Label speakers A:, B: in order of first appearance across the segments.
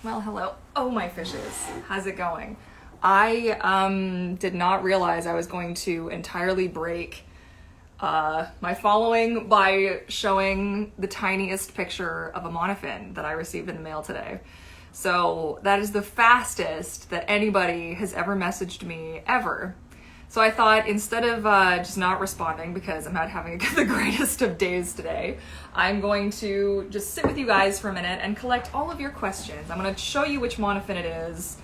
A: Well, hello. Oh, my fishes. How's it going? I did not realize I was going to entirely break my following by showing the tiniest picture of a monofin that I received in the mail today. So that is the fastest that anybody has ever messaged me ever. So I thought instead of just not responding because I'm not having the greatest of days today, I'm going to just sit with you guys for a minute and collect all of your questions. I'm going to show you which monofin it is,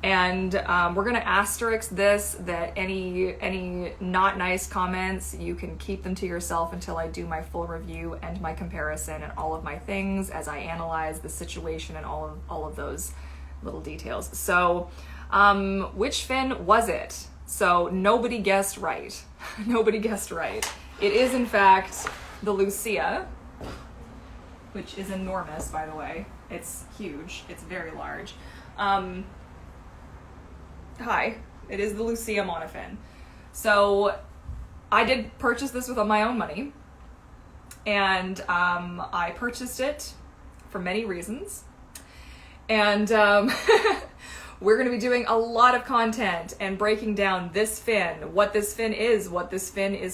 A: and we're going to asterisk this, that any not nice comments, you can keep them to yourself until I do my full review and my comparison and all of my things as I analyze the situation and all of those little details. So which fin was it? So nobody guessed right. Nobody guessed right. It is in fact the Lucia, which is enormous, by the way. It's huge. It's very large. Hi. It is the Lucia monofin. So I did purchase this with my own money, and I purchased it for many reasons. And we're going to be doing a lot of content and breaking down this fin, what this fin is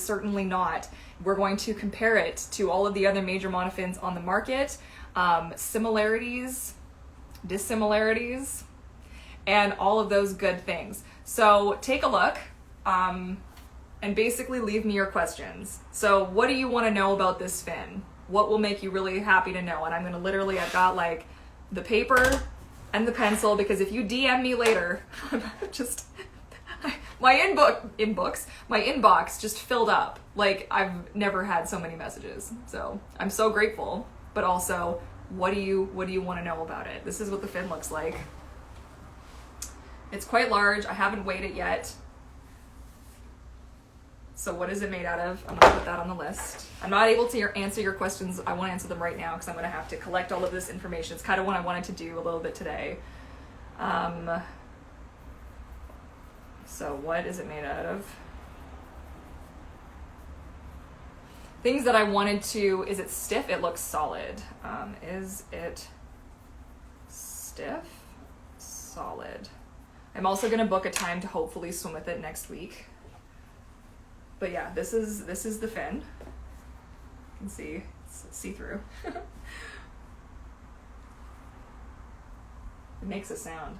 A: certainly not. We're going to compare it to all of the other major monofins on the market, similarities, dissimilarities, and all of those good things. So take a look and basically leave me your questions. So what do you want to know about this fin? What will make you really happy to know? And I'm going to literally, I've got like the paper and the pencil, because if you DM me later, just my inbox just filled up. Like, I've never had so many messages. So I'm so grateful, but also what do you want to know about it? This is what the fin looks like. It's quite large. I haven't weighed it yet. So what is it made out of? I'm going to put that on the list. I'm not able to answer your questions. I won't answer them right now because I'm going to have to collect all of this information. It's kind of what I wanted to do a little bit today. So what is it made out of? Things that I wanted to, is it stiff? It looks solid. Is it stiff? Solid. I'm also going to book a time to hopefully swim with it next week. But yeah, this is the fin. You can see, it's see-through. It makes a sound.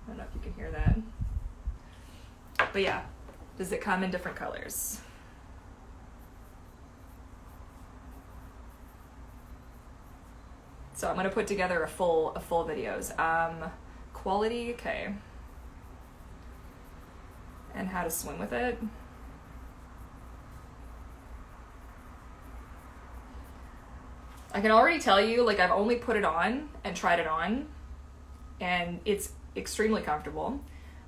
A: I don't know if you can hear that. But yeah, does it come in different colors? So I'm gonna put together a full videos. Quality, okay. And how to swim with it. I can already tell you, like, I've only put it on and tried it on, and it's extremely comfortable.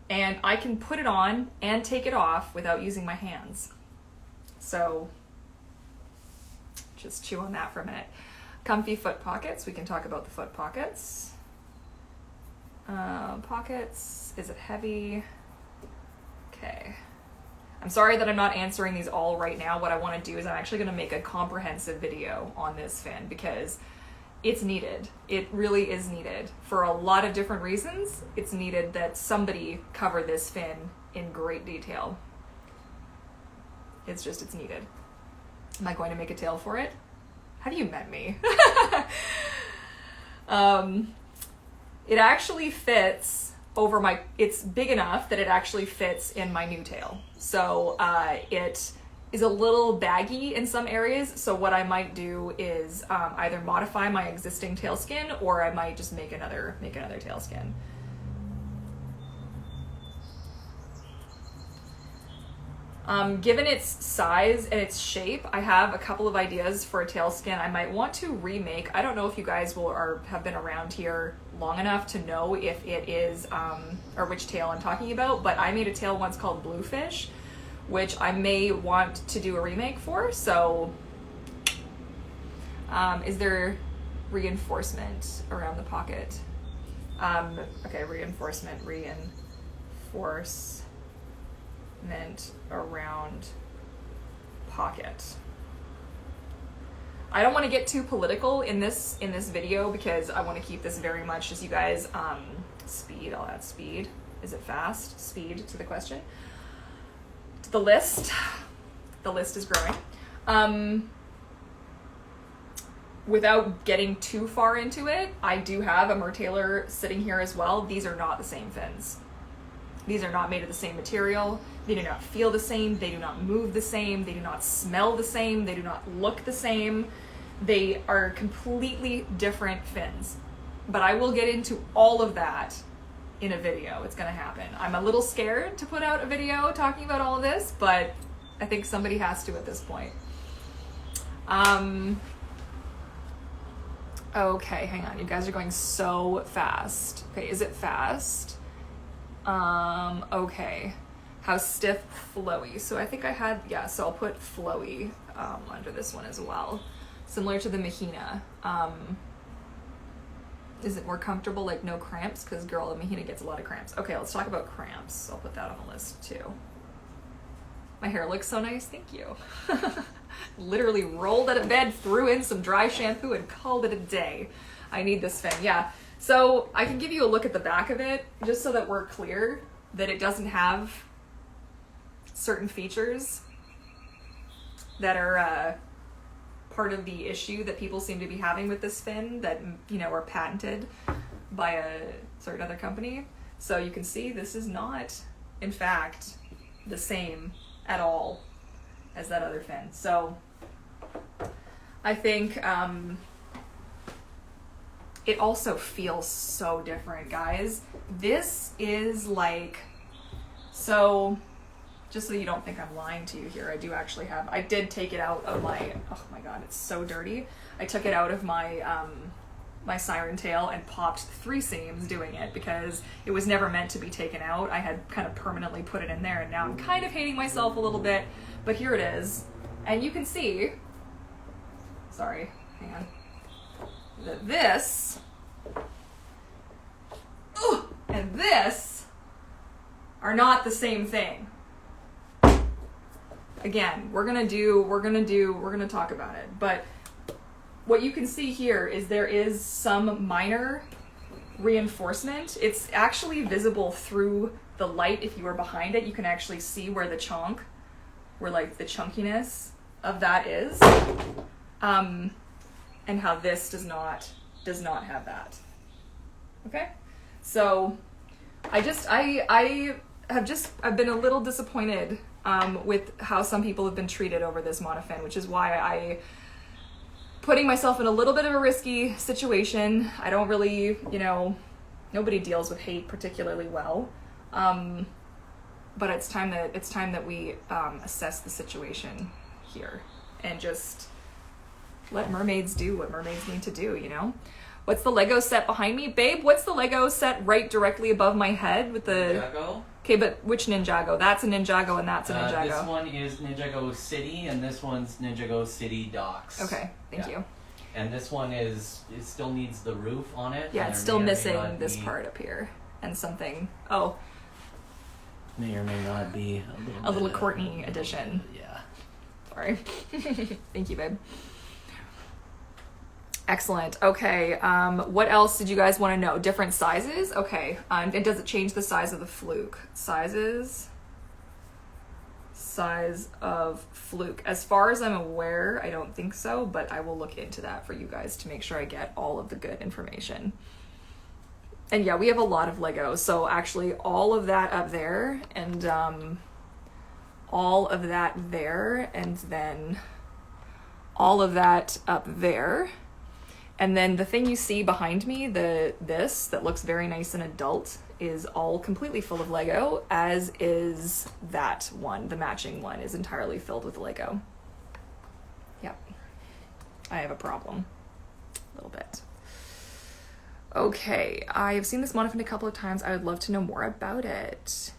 A: And I can put it on and take it off without using my hands. So just chew on that for a minute. Comfy foot pockets. We can talk about the foot pockets. Pockets, is it heavy? Okay. I'm sorry that I'm not answering these all right now. What I want to do is I'm actually going to make a comprehensive video on this fin because it's needed. It really is needed. For a lot of different reasons, it's needed that somebody cover this fin in great detail. It's needed. Am I going to make a tail for it? Have you met me? It actually fits over my, it's big enough that it actually fits in my new tail. So it is a little baggy in some areas. So what I might do is either modify my existing tail skin, or I might just make another tail skin. Given its size and its shape, I have a couple of ideas for a tail skin I might want to remake. I don't know if you guys have been around here long enough to know if it is, or which tail I'm talking about, but I made a tail once called Bluefish, which I may want to do a remake for. So, is there reinforcement around the pocket? Okay, reinforcement around pocket. I don't want to get too political in this video because I want to keep this very much just you guys, speed, I'll add speed. Is it fast? Speed to the question. To the list. The list is growing. Without getting too far into it, I do have a Mertailor sitting here as well. These are not the same fins. These are not made of the same material. They do not feel the same. They do not move the same. They do not smell the same. They do not look the same. They are completely different fins. But I will get into all of that in a video. It's gonna happen. I'm a little scared to put out a video talking about all of this, but I think somebody has to at this point. Okay, hang on. You guys are going so fast. Okay, is it fast? Okay. How stiff, flowy. So I think I had, yeah, so I'll put flowy under this one as well. Similar to the Mahina. Is it more comfortable, like no cramps? Because girl, the Mahina gets a lot of cramps. Okay, let's talk about cramps. I'll put that on the list too. My hair looks so nice, thank you. Literally rolled out of bed, threw in some dry shampoo and called it a day. I need this fin, yeah. So I can give you a look at the back of it, just so that we're clear that it doesn't have certain features that are part of the issue that people seem to be having with this fin that, you know, are patented by a certain other company. So you can see this is not, in fact, the same at all as that other fin. So I think it also feels so different, guys. This is like, so just so you don't think I'm lying to you here, I do actually have, I did take it out of my, oh my god, it's so dirty. I took it out of my my siren tail and popped 3 seams doing it because it was never meant to be taken out. I had kind of permanently put it in there, and now I'm kind of hating myself a little bit, but here it is. And you can see, sorry, hang on, that this and this are not the same thing. Again, we're gonna talk about it, but what you can see here is there is some minor reinforcement. It's actually visible through the light. If you are behind it, you can actually see where the chunk, where like the chunkiness of that is, and how this does not have that. Okay, so I've been a little disappointed with how some people have been treated over this monofin, which is why putting myself in a little bit of a risky situation. I don't really, you know, nobody deals with hate particularly well, but it's time that we assess the situation here and just let mermaids do what mermaids need to do, you know? What's the Lego set behind me? Babe, what's the Lego set right directly above my head with the...
B: Ninjago?
A: Okay, but which Ninjago? That's a Ninjago and that's a Ninjago.
B: This one is Ninjago City and this one's Ninjago City Docks.
A: Okay, thank you.
B: And this one it still needs the roof on it.
A: Yeah, it's still missing this part up here and something. Oh.
B: May or may not be
A: a little Courtney edition.
B: Yeah.
A: Sorry. Thank you, babe. Excellent. Okay, what else did you guys want to know? Different sizes? Okay, and does it change the size of the fluke? Size of fluke. As far as I'm aware, I don't think so, but I will look into that for you guys to make sure I get all of the good information. And yeah, we have a lot of Legos, so actually all of that up there, and all of that there, and then all of that up there. And then the thing you see behind me, this that looks very nice and adult, is all completely full of Lego, as is that one. The matching one is entirely filled with Lego. Yep. I have a problem. A little bit. Okay, I have seen this monofin a couple of times. I would love to know more about it.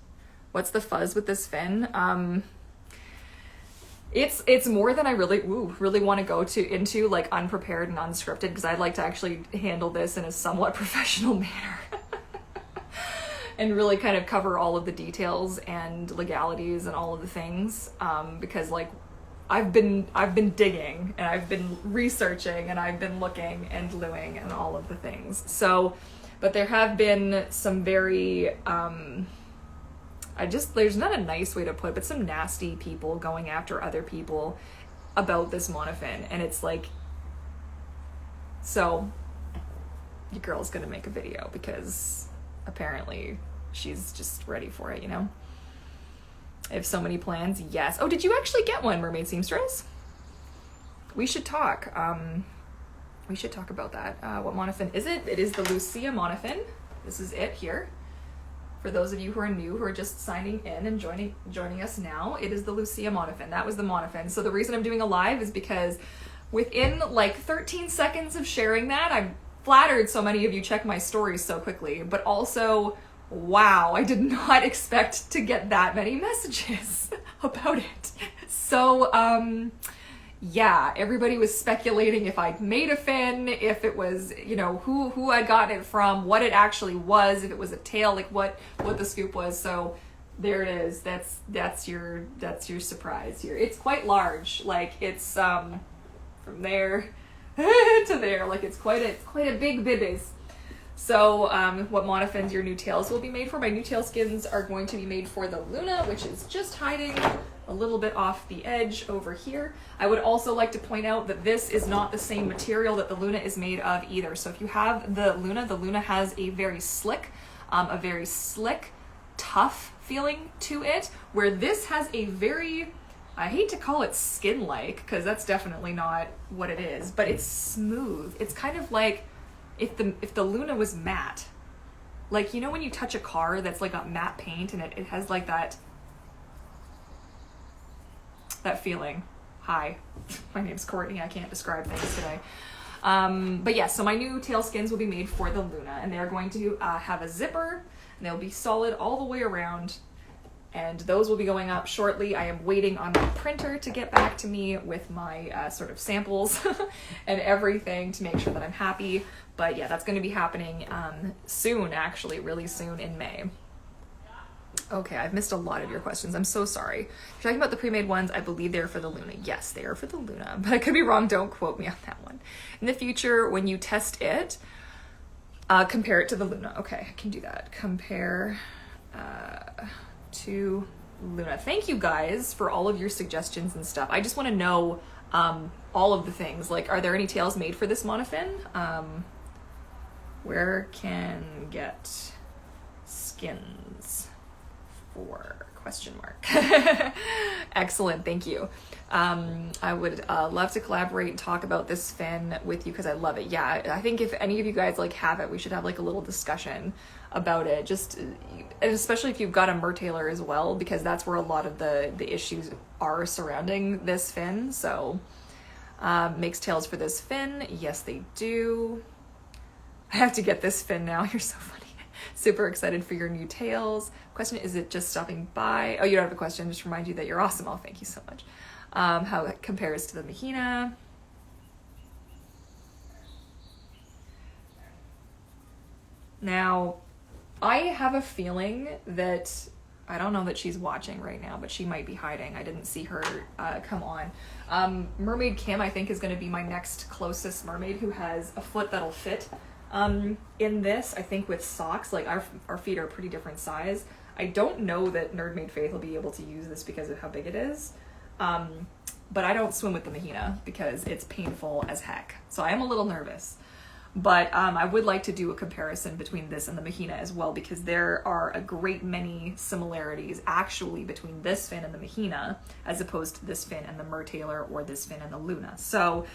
A: What's the fuzz with this fin? It's more than I really want to go into like unprepared and unscripted, because I'd like to actually handle this in a somewhat professional manner and really kind of cover all of the details and legalities and all of the things, because like I've been digging and I've been researching and I've been looking and doing and all of the things. So, but there have been some very there's not a nice way to put it, but some nasty people going after other people about this monofin, and it's like, so your girl's gonna make a video because apparently she's just ready for it, you know? I have so many plans. Yes. Oh, did you actually get one, Mermaid Seamstress? We should talk. We should talk about that. What monofin is it? It is the Lucia monofin. This is it here. For those of you who are new, who are just signing in and joining us now, it is the Lucia monofin. That was the monofin. So the reason I'm doing a live is because within like 13 seconds of sharing that, I'm flattered so many of you check my stories so quickly, but also, wow, I did not expect to get that many messages about it. So, yeah, everybody was speculating if I'd made a fin, if it was, you know, who I'd gotten it from, what it actually was, if it was a tail, like what the scoop was. So there it is. That's your surprise here. It's quite large. Like it's from there to there. Like it's quite a big bibbies. So what monofins your new tails will be made for? My new tail skins are going to be made for the Luna, which is just hiding a little bit off the edge over here. I would also like to point out that this is not the same material that the Luna is made of either. So if you have the Luna has a very slick, tough feeling to it, where this has a very, I hate to call it skin-like, because that's definitely not what it is, but it's smooth. It's kind of like if the Luna was matte. Like, you know when you touch a car that's like got matte paint and it has like that feeling. Hi, my name's Courtney. I can't describe things today. But yeah, so my new tail skins will be made for the Luna, and they're going to have a zipper, and they'll be solid all the way around, and those will be going up shortly. I am waiting on my printer to get back to me with my sort of samples and everything to make sure that I'm happy. But yeah, that's going to be happening soon, actually, really soon in May. Okay, I've missed a lot of your questions. I'm so sorry. If you're talking about the pre-made ones, I believe they're for the Luna. Yes, they are for the Luna, but I could be wrong. Don't quote me on that one. In the future, when you test it, compare it to the Luna. Okay, I can do that. Compare to Luna. Thank you guys for all of your suggestions and stuff. I just want to know all of the things. Like, are there any tails made for this monofin? Where can get skins? For question mark. Excellent, thank you. I would love to collaborate and talk about this fin with you because I love it. Yeah, I think if any of you guys like have it, we should have like a little discussion about it. Just, and especially if you've got a mertailer as well, because that's where a lot of the issues are surrounding this fin. So makes tails for this fin. Yes, they do. I have to get this fin now. You're so funny. Super excited for your new tails. Question, is it just stopping by? Oh, you don't have a question. Just remind you that you're awesome. Oh, thank you so much. How it compares to the Mahina. Now, I have a feeling that, I don't know that she's watching right now, but she might be hiding. I didn't see her come on. Mermaid Kim, I think, is going to be my next closest mermaid who has a foot that'll fit in this. I think with socks, like our feet are a pretty different size. I don't know that Nerdmaid Faith will be able to use this because of how big it is. But I don't swim with the Mahina because it's painful as heck. So I am a little nervous. But I would like to do a comparison between this and the Mahina as well, because there are a great many similarities actually between this fin and the Mahina, as opposed to this fin and the Mertailer or this fin and the Luna. So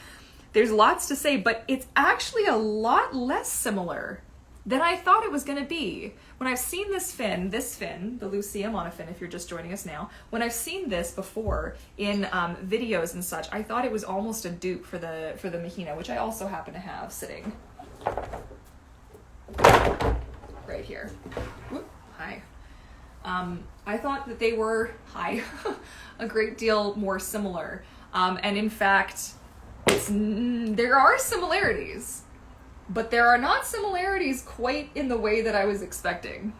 A: there's lots to say, but it's actually a lot less similar than I thought it was going to be. When I've seen this fin, the Lucia monofin, if you're just joining us now, when I've seen this before in videos and such, I thought it was almost a dupe for the Mahina, which I also happen to have sitting right here. Whoop, hi. I thought that they were, a great deal more similar. And in fact, there are similarities, but there are not similarities quite in the way that I was expecting.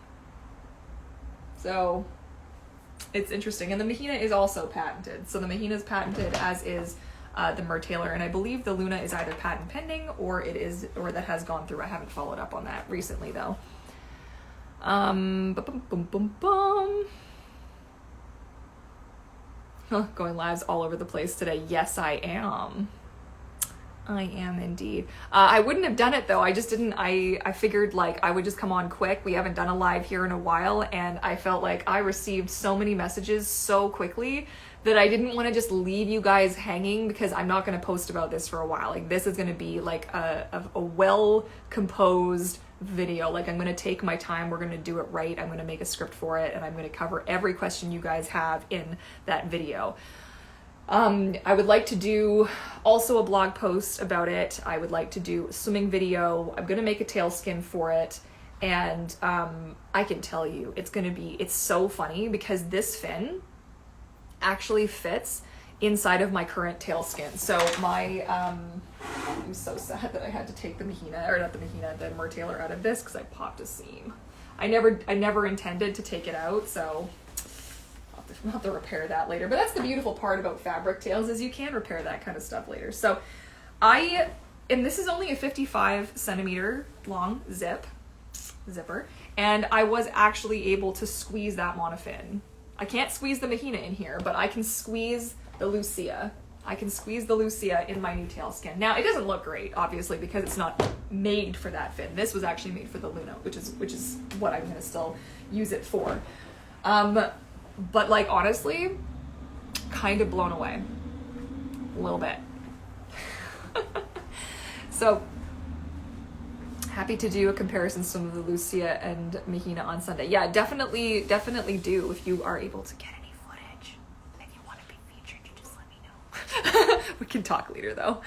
A: So It's interesting. And the Mahina is also patented. So the Mahina is patented, as is the Mertailor, and I believe the Luna is either patent pending or that has gone through. I haven't followed up on that recently though. Going lives all over the place today. Yes, I am. I am indeed. I wouldn't have done it though. I just didn't. I figured like I would just come on quick. We haven't done a live here in a while, and I felt like I received so many messages so quickly that I didn't want to just leave you guys hanging, because I'm not going to post about this for a while. Like, this is going to be like a well composed video. Like, I'm going to take my time. We're going to do it right. I'm going to make a script for it, and I'm going to cover every question you guys have in that video. I would like to do also a blog post about it. I would like to do a swimming video. I'm going to make a tail skin for it. And I can tell you, it's so funny, because this fin actually fits inside of my current tail skin. So my, I'm so sad that I had to take the Mertailor out of this, because I popped a seam. I never intended to take it out, so I'll have to repair that later. But that's the beautiful part about fabric tails, is you can repair that kind of stuff later. So and this is only a 55 centimeter long zipper, and I was actually able to squeeze that monofin. I can't squeeze the Mahina in here, but I can squeeze the Lucia. I can squeeze the Lucia in my new tail skin. Now, it doesn't look great, obviously, because it's not made for that fin. This was actually made for the Luna, which is what I'm gonna still use it for. But like, honestly, kind of blown away a little bit. So happy to do a comparison some of the Lucia and Mahina on Sunday. Yeah, definitely do. If you are able to get any footage and you want to be featured, you just let me know. We can talk later though.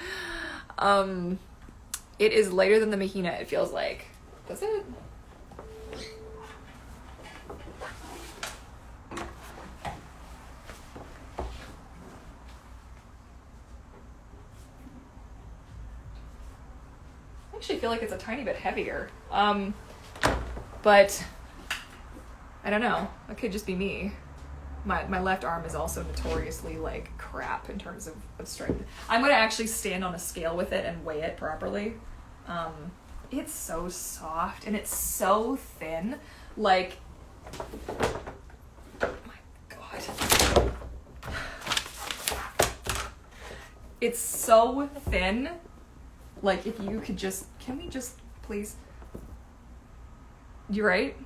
A: It is lighter than the Mahina, it feels like. Does it? I actually feel like it's a tiny bit heavier, but I don't know, it could just be me. My left arm is also notoriously like crap in terms of strength. I'm gonna actually stand on a scale with it and weigh it properly. It's so soft and it's so thin, like, oh my god, it's so thin. Like, if you could just, can we just, please? You're right.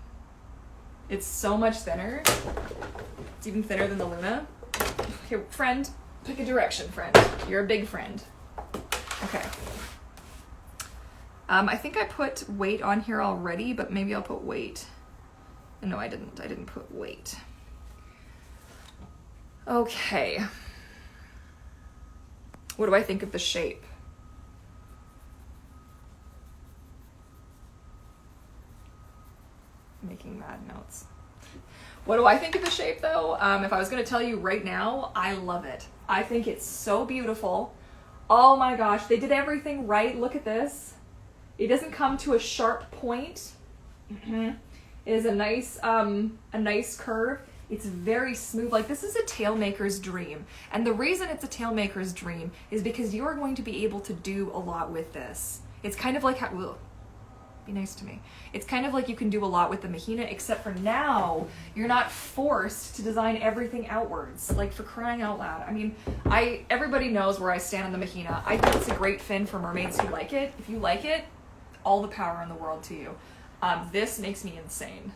A: It's so much thinner. It's even thinner than the Luna. Okay, friend, pick a direction, friend. You're a big friend. Okay. I think I put weight on here already, but maybe I'll put weight. No, I didn't. I didn't put weight. Okay. What do I think of the shape? Making mad notes. What do I think of the shape though? If I was going to tell you right now, I love it. I think it's so beautiful. Oh my gosh, they did everything right. Look at this. It doesn't come to a sharp point. It is a nice curve. It's very smooth. Like, this is a tail maker's dream. And the reason it's a tail maker's dream is because you are going to be able to do a lot with this. It's kind of like how, ugh, be nice to me. It's kind of like you can do a lot with the Mahina, except for now, you're not forced to design everything outwards. Like, for crying out loud. I mean, everybody knows where I stand on the Mahina. I think it's a great fin for mermaids who like it. If you like it, all the power in the world to you. This makes me insane.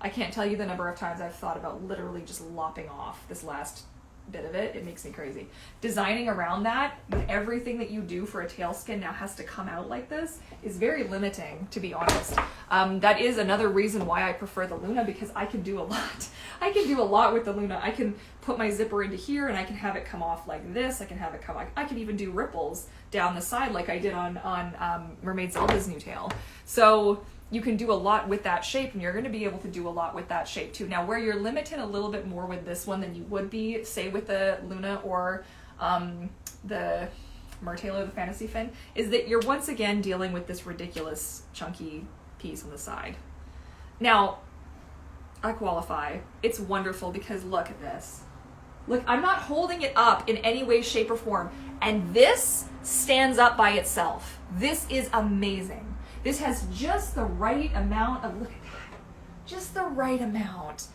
A: I can't tell you the number of times I've thought about literally just lopping off this last bit of it. It makes me crazy. Designing around that, when everything that you do for a tail skin now has to come out like this, is very limiting, to be honest. That is another reason why I prefer the Luna, because I can do a lot. I can do a lot with the Luna. I can put my zipper into here and I can have it come off like this. I can have it come, I can even do ripples down the side like I did on Mermaid Zelda's new tail. So you can do a lot with that shape, and you're going to be able to do a lot with that shape too. Now, where you're limited a little bit more with this one than you would be, say, with the Luna or the Mertailor, the Fantasy Fin, is that you're once again dealing with this ridiculous chunky piece on the side. Now, I qualify. It's wonderful because look at this. Look, I'm not holding it up in any way, shape, or form. And this stands up by itself. This is amazing. This has just the right amount of, look at that. Just the right amount.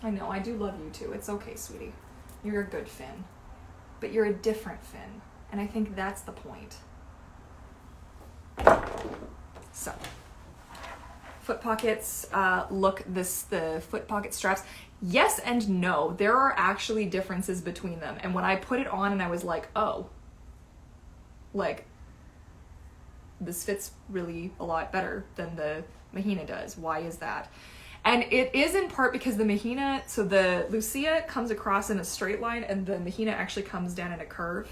A: I know, I do love you too. It's okay, sweetie. You're a good Finn. But you're a different Finn. And I think that's the point. So, foot pockets, the foot pocket straps. Yes and no. There are actually differences between them. And when I put it on and I was like, oh, like, this fits really a lot better than the Mahina does. Why is that? And it is in part because the Mahina, so the Lucia comes across in a straight line and the Mahina actually comes down in a curve.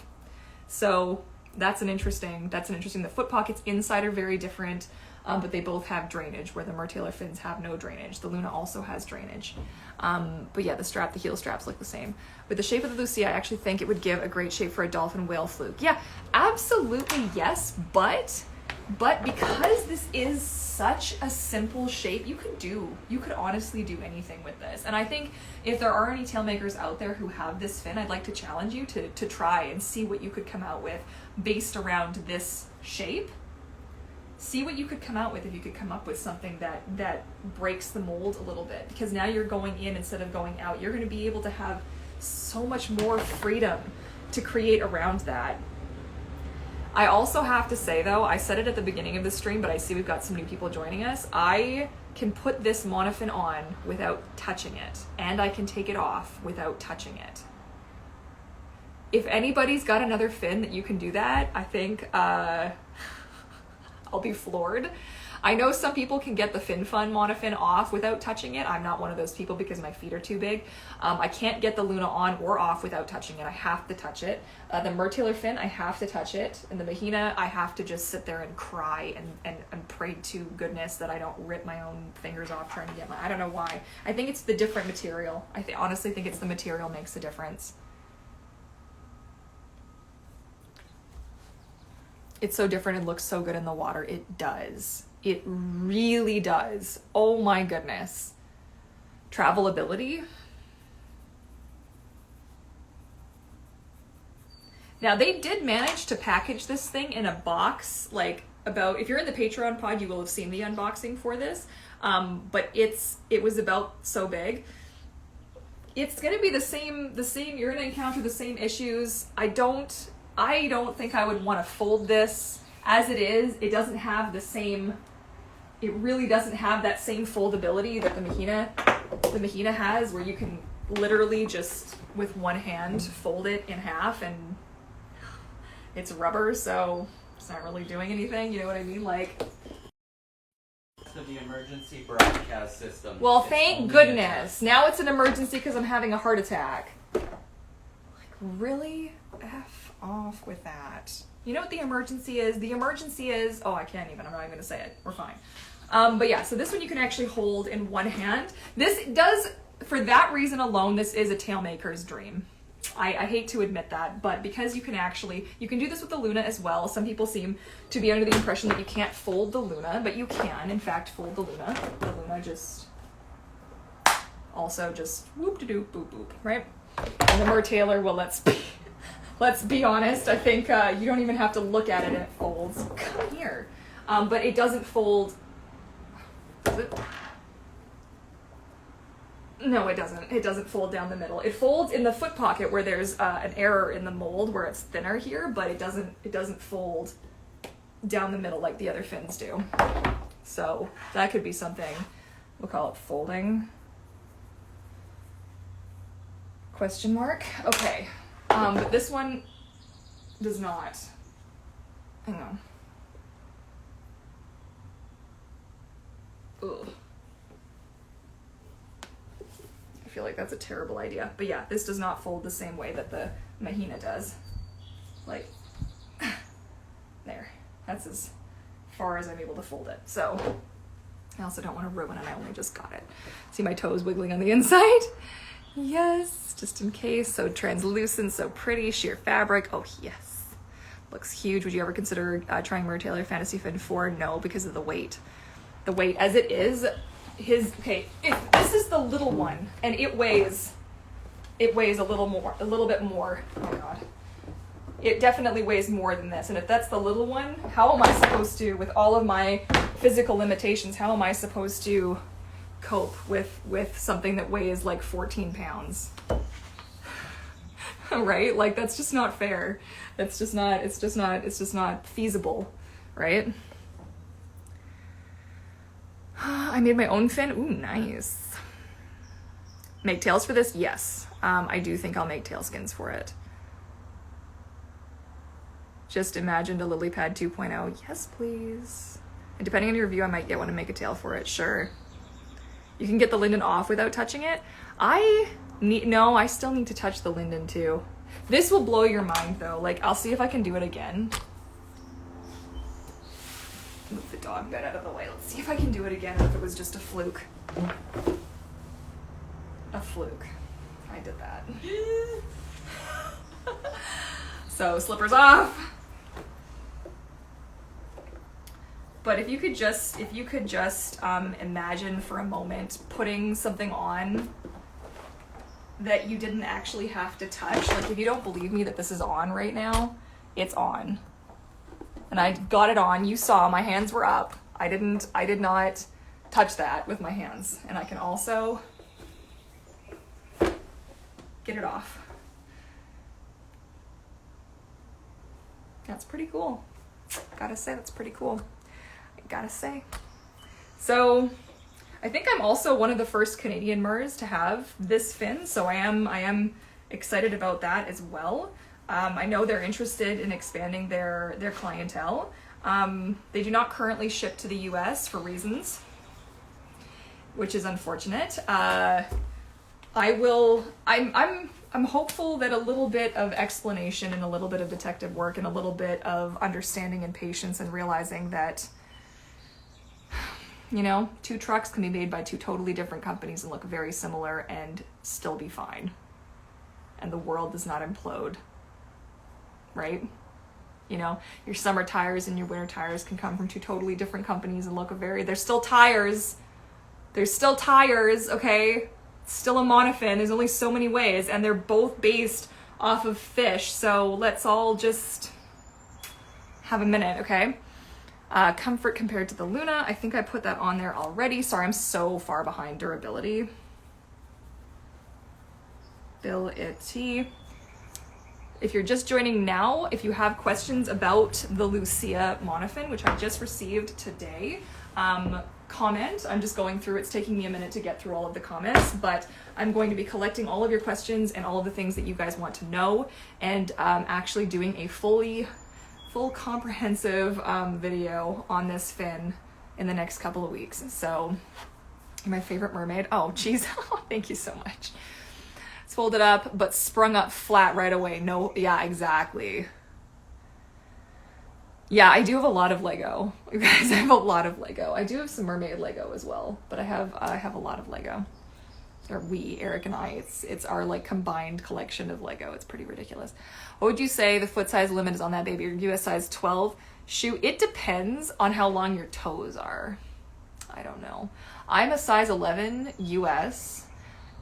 A: So that's an interesting, the foot pockets inside are very different, but they both have drainage where the Mertailor fins have no drainage. The Luna also has drainage. But yeah, the heel straps look the same. With the shape of the Lucia, I actually think it would give a great shape for a dolphin whale fluke. Yeah, absolutely yes, but because this is such a simple shape, you could honestly do anything with this. And I think if there are any tail makers out there who have this fin, I'd like to challenge you to try and see what you could come out with based around this shape. See what you could come out with if you could come up with something that breaks the mold a little bit, because now you're going in instead of going out. You're going to be able to have so much more freedom to create around that. I also have to say though, I said it at the beginning of the stream, but I see we've got some new people joining us. I can put this monofin on without touching it, and I can take it off without touching it. If anybody's got another fin that you can do that, I think I'll be floored. I know some people can get the Fin Fun monofin off without touching it. I'm not one of those people because my feet are too big. I can't get the Luna on or off without touching it. I have to touch it. The Mertailor fin, I have to touch it. And the Mahina, I have to just sit there and cry and pray to goodness that I don't rip my own fingers off trying to get I don't know why. I think it's the different material. I honestly think it's the material makes the difference. It's so different and looks so good in the water. It does. It really does. Oh my goodness. Travelability. Now they did manage to package this thing in a box, like about, if you're in the Patreon pod, you will have seen the unboxing for this. But it was about so big. It's gonna be the same, you're gonna encounter the same issues. I don't think I would want to fold this as it is. It doesn't have the same, it really doesn't have that same foldability that the Mahina has, where you can literally just with one hand fold it in half, and it's rubber, so it's not really doing anything, you know what I mean? Like,
B: of the emergency broadcast system.
A: Well, thank goodness. Now it's an emergency because I'm having a heart attack. Like, really? F off with that. You know what the emergency is? The emergency is, oh, I can't even, I'm not even gonna say it. We're fine. But yeah, so this one you can actually hold in one hand. This does, for that reason alone, this is a tail maker's dream. I hate to admit that, but because you can do this with the Luna as well. Some people seem to be under the impression that you can't fold the Luna, but you can, in fact, fold the Luna. The Luna just, also just whoop-de-doop, boop-boop, right? And the Mertailor, well, let's be honest, I think you don't even have to look at it and it folds. Come here. But it doesn't fold. Does it? No, it doesn't. It doesn't fold down the middle. It folds in the foot pocket where there's an error in the mold where it's thinner here, but it doesn't fold down the middle like the other fins do. So that could be something. We'll call it folding. Question mark. Okay. But this one does not. Hang on. Ugh. I feel like that's a terrible idea. But yeah, this does not fold the same way that the Mahina does. Like, there. That's as far as I'm able to fold it. So, I also don't want to ruin it. I only just got it. See my toes wiggling on the inside? Yes, just in case. So translucent, so pretty, sheer fabric. Oh yes. Looks huge. Would you ever consider trying Mer Taylor Fantasy Fin 4? No, because of the weight. The weight as it is, okay, if this is the little one, and it weighs a little bit more. Oh my God. It definitely weighs more than this. And if that's the little one, how am I supposed to, with all of my physical limitations, how am I supposed to cope with something that weighs like 14 pounds? Right? Like, that's just not fair. It's just not feasible, right? I made my own fin. Ooh, nice. Make tails for this? Yes. I do think I'll make tail skins for it. Just imagined a lily pad 2.0. Yes, please. And depending on your review, I might want to make a tail for it. Sure. You can get the linden off without touching it. No, I still need to touch the linden too. This will blow your mind though. Like, I'll see if I can do it again. Move the dog bed out of the way. Let's see if I can do it again, or if it was just a fluke. A fluke. I did that. So, slippers off. But if you could just imagine for a moment putting something on that you didn't actually have to touch. Like, if you don't believe me that this is on right now, it's on. And I got it on. You saw my hands were up. I did not touch that with my hands. And I can also get it off. That's pretty cool. Gotta say, that's pretty cool. I gotta say. So I think I'm also one of the first Canadian Mers to have this fin, so I am excited about that as well. I know they're interested in expanding their clientele. They do not currently ship to the US for reasons, which is unfortunate. I'm hopeful that a little bit of explanation and a little bit of detective work and a little bit of understanding and patience and realizing that, you know, two trucks can be made by two totally different companies and look very similar and still be fine. And the world does not implode, right? You know, your summer tires and your winter tires can come from two totally different companies and look they're still tires. There's still tires, okay? Still a monofin. There's only so many ways, and they're both based off of fish. So let's all just have a minute, okay? Comfort compared to the Luna. I think I put that on there already. Sorry, I'm so far behind durability. Ability. If you're just joining now, if you have questions about the Lucia monofin, which I just received today, comment. I'm just going through, it's taking me a minute to get through all of the comments, but I'm going to be collecting all of your questions and all of the things that you guys want to know, and actually doing a full comprehensive video on this fin in the next couple of weeks. So, my favorite mermaid. Oh, geez. Thank you so much. It's folded up, but sprung up flat right away. No, yeah, exactly. Yeah, I do have a lot of Lego. You guys, I have a lot of Lego. I do have some mermaid Lego as well, but I have a lot of Lego. Or Eric and I, it's our like combined collection of Lego. It's pretty ridiculous. What would you say the foot size limit is on that baby? US size 12 shoe? It depends on how long your toes are. I don't know. I'm a size 11 US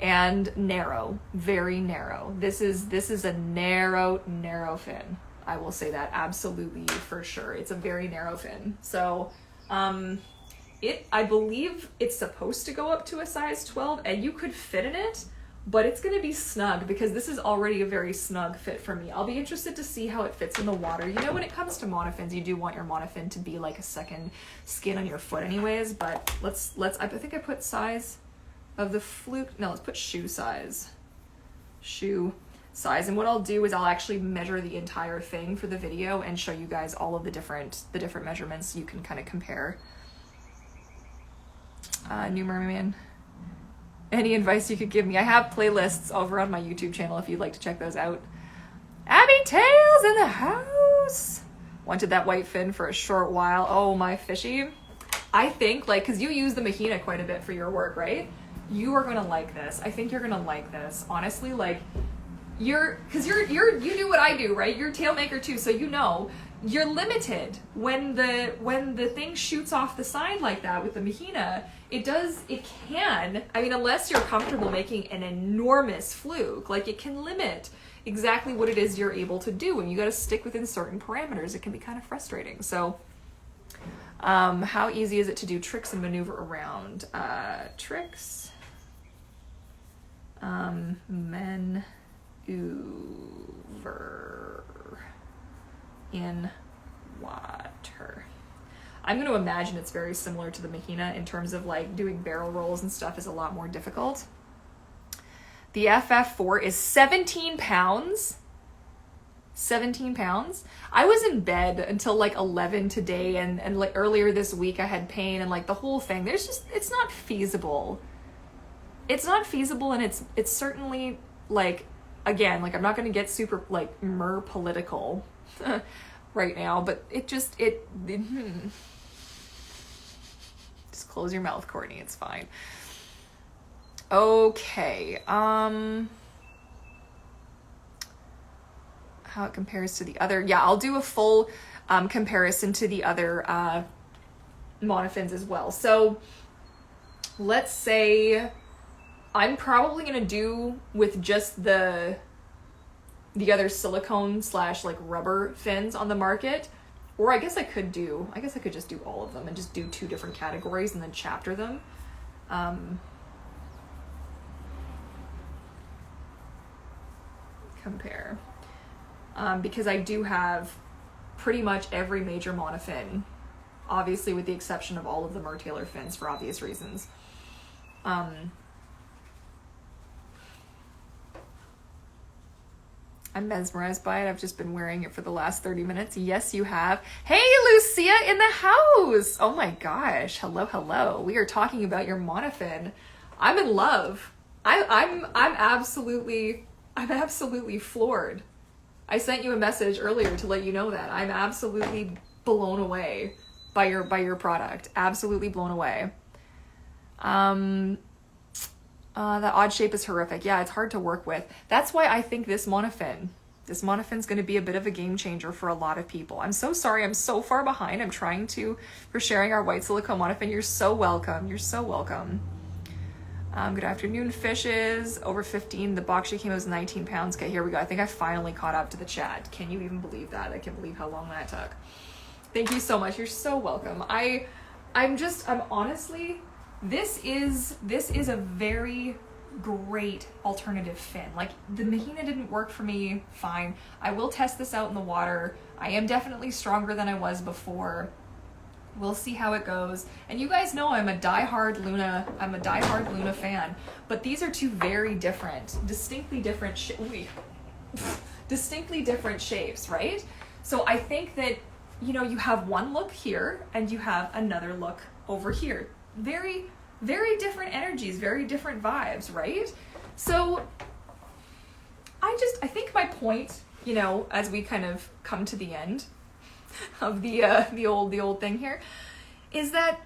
A: and narrow, very narrow. This is a narrow fin. I will say that absolutely for sure. It's a very narrow fin. So, I believe it's supposed to go up to a size 12 and you could fit in it, but it's going to be snug because this is already a very snug fit for me. I'll be interested to see how it fits in the water. You know, when it comes to monofins, you do want your monofin to be like a second skin on your foot anyways, but I think I put size of the fluke. No, let's put shoe size. Shoe size. And what I'll do is I'll actually measure the entire thing for the video and show you guys all of the different measurements you can kind of compare. New Mermaid. Any advice you could give me? I have playlists over on my YouTube channel if you'd like to check those out. Abby Tails in the house! Wanted that white fin for a short while. Oh, my fishy. I think, like, because you use the Mahina quite a bit for your work, right? You are going to like this. I think you're going to like this. Honestly, like, because you do what I do, right? You're a tail maker too, so you know you're limited when the thing shoots off the side like that with the mahina. It can, I mean, unless you're comfortable making an enormous fluke, like it can limit exactly what it is you're able to do, and you got to stick within certain parameters. It can be kind of frustrating. So how easy is it to do tricks and maneuver around? Tricks, maneuver in water. I'm going to imagine it's very similar to the mahina in terms of like doing barrel rolls and stuff is a lot more difficult. The FF4 is 17 pounds. 17 pounds. I was in bed until like 11 today, and like earlier this week I had pain and like the whole thing. It's not feasible. It's not feasible, and it's certainly like, again, like I'm not going to get super like political right now, but just close your mouth, Courtney. It's fine. Okay. How it compares to the other. Yeah, I'll do a full comparison to the other monofins as well. So let's say I'm probably going to do with just the other silicone / like rubber fins on the market. Or I guess I could just do all of them and just do 2 different categories and then chapter them. Compare. Because I do have pretty much every major monofin, obviously with the exception of all of the Mertailor fins for obvious reasons. I'm mesmerized by it. I've just been wearing it for the last 30 minutes. Yes, you have. Hey, Lucia in the house. Oh my gosh. Hello, hello. We are talking about your monofin. I'm in love. I'm absolutely floored. I sent you a message earlier to let you know that. I'm absolutely blown away by your product. Absolutely blown away. The odd shape is horrific. Yeah, it's hard to work with. That's why I think this monofin's going to be a bit of a game changer for a lot of people. I'm so sorry I'm so far behind. I'm trying for sharing our white silicone monofin. You're so welcome. You're so welcome. Good afternoon, fishes. Over 15. The box she came was 19 pounds. Okay, here we go. I think I finally caught up to the chat. Can you even believe that? I can't believe how long that took. Thank you so much. You're so welcome. I'm honestly, this is a very great alternative fin. Like, the mahina didn't work for me, fine. I will test this out in the water. I am definitely stronger than I was before. We'll see how it goes. And you guys know I'm a diehard Luna fan, but these are 2 very different, distinctly different shapes, right? So I think that, you have one look here and you have another look over here. Very, very different energies, very different vibes, right? So I think my point, as we kind of come to the end of the old thing here, is that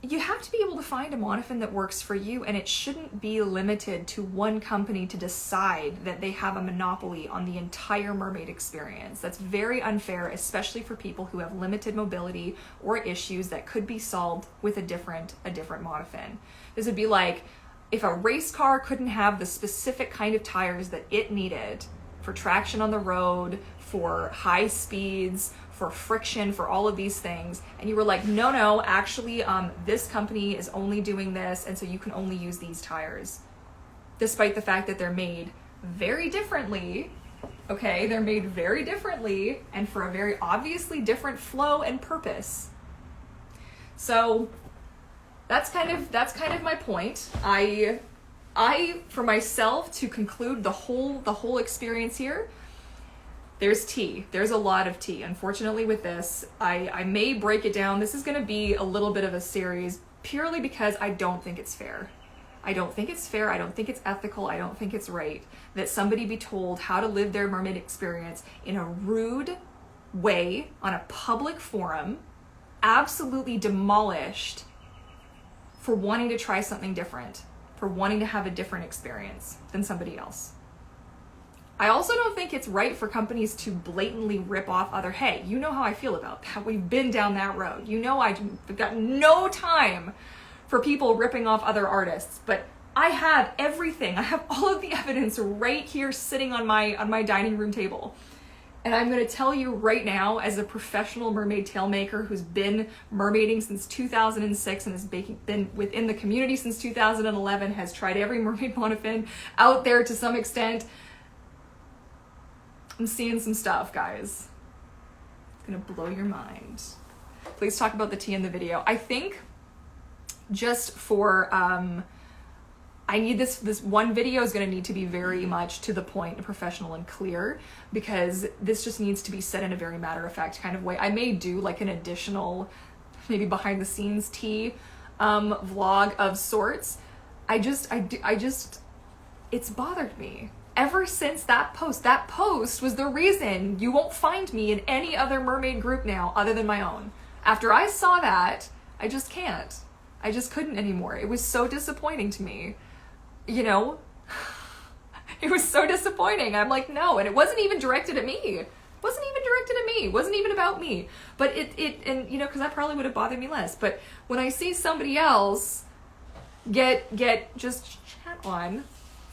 A: you have to be able to find a monofin that works for you, and it shouldn't be limited to one company to decide that they have a monopoly on the entire mermaid experience. That's very unfair, especially for people who have limited mobility or issues that could be solved with a different monofin. This would be like if a race car couldn't have the specific kind of tires that it needed for traction on the road, for high speeds, for friction, for all of these things, and you were like, no, actually, this company is only doing this, and so you can only use these tires, despite the fact that they're made very differently. Okay, they're made very differently and for a very obviously different flow and purpose. So that's kind of my point. I for myself, to conclude the whole experience here, there's tea. There's a lot of tea. Unfortunately with this, I may break it down. This is going to be a little bit of a series purely because I don't think it's fair. I don't think it's fair. I don't think it's ethical. I don't think it's right that somebody be told how to live their mermaid experience in a rude way on a public forum, absolutely demolished for wanting to try something different, for wanting to have a different experience than somebody else. I also don't think it's right for companies to blatantly rip off other, hey, you know how I feel about that. We've been down that road. You know I've got no time for people ripping off other artists, but I have everything. I have all of the evidence right here sitting on my dining room table. And I'm going to tell you right now, as a professional mermaid tail maker who's been mermaiding since 2006 and has been within the community since 2011, has tried every mermaid monofin out there to some extent, I'm seeing some stuff, guys. It's going to blow your mind. Please talk about the tea in the video. I think just for... I need this one video is going to need to be very much to the point and professional and clear, because this just needs to be said in a very matter-of-fact kind of way. I may do like an additional, maybe behind the scenes tea vlog of sorts. I just, it's bothered me ever since that post. That post was the reason you won't find me in any other mermaid group now other than my own. After I saw that, I just can't. I just couldn't anymore. It was so disappointing to me. You know, it was so disappointing. I'm like, no. And it wasn't even directed at me. It wasn't even directed at me. It wasn't even about me. But and you know, because that probably would have bothered me less. But when I see somebody else get just chat on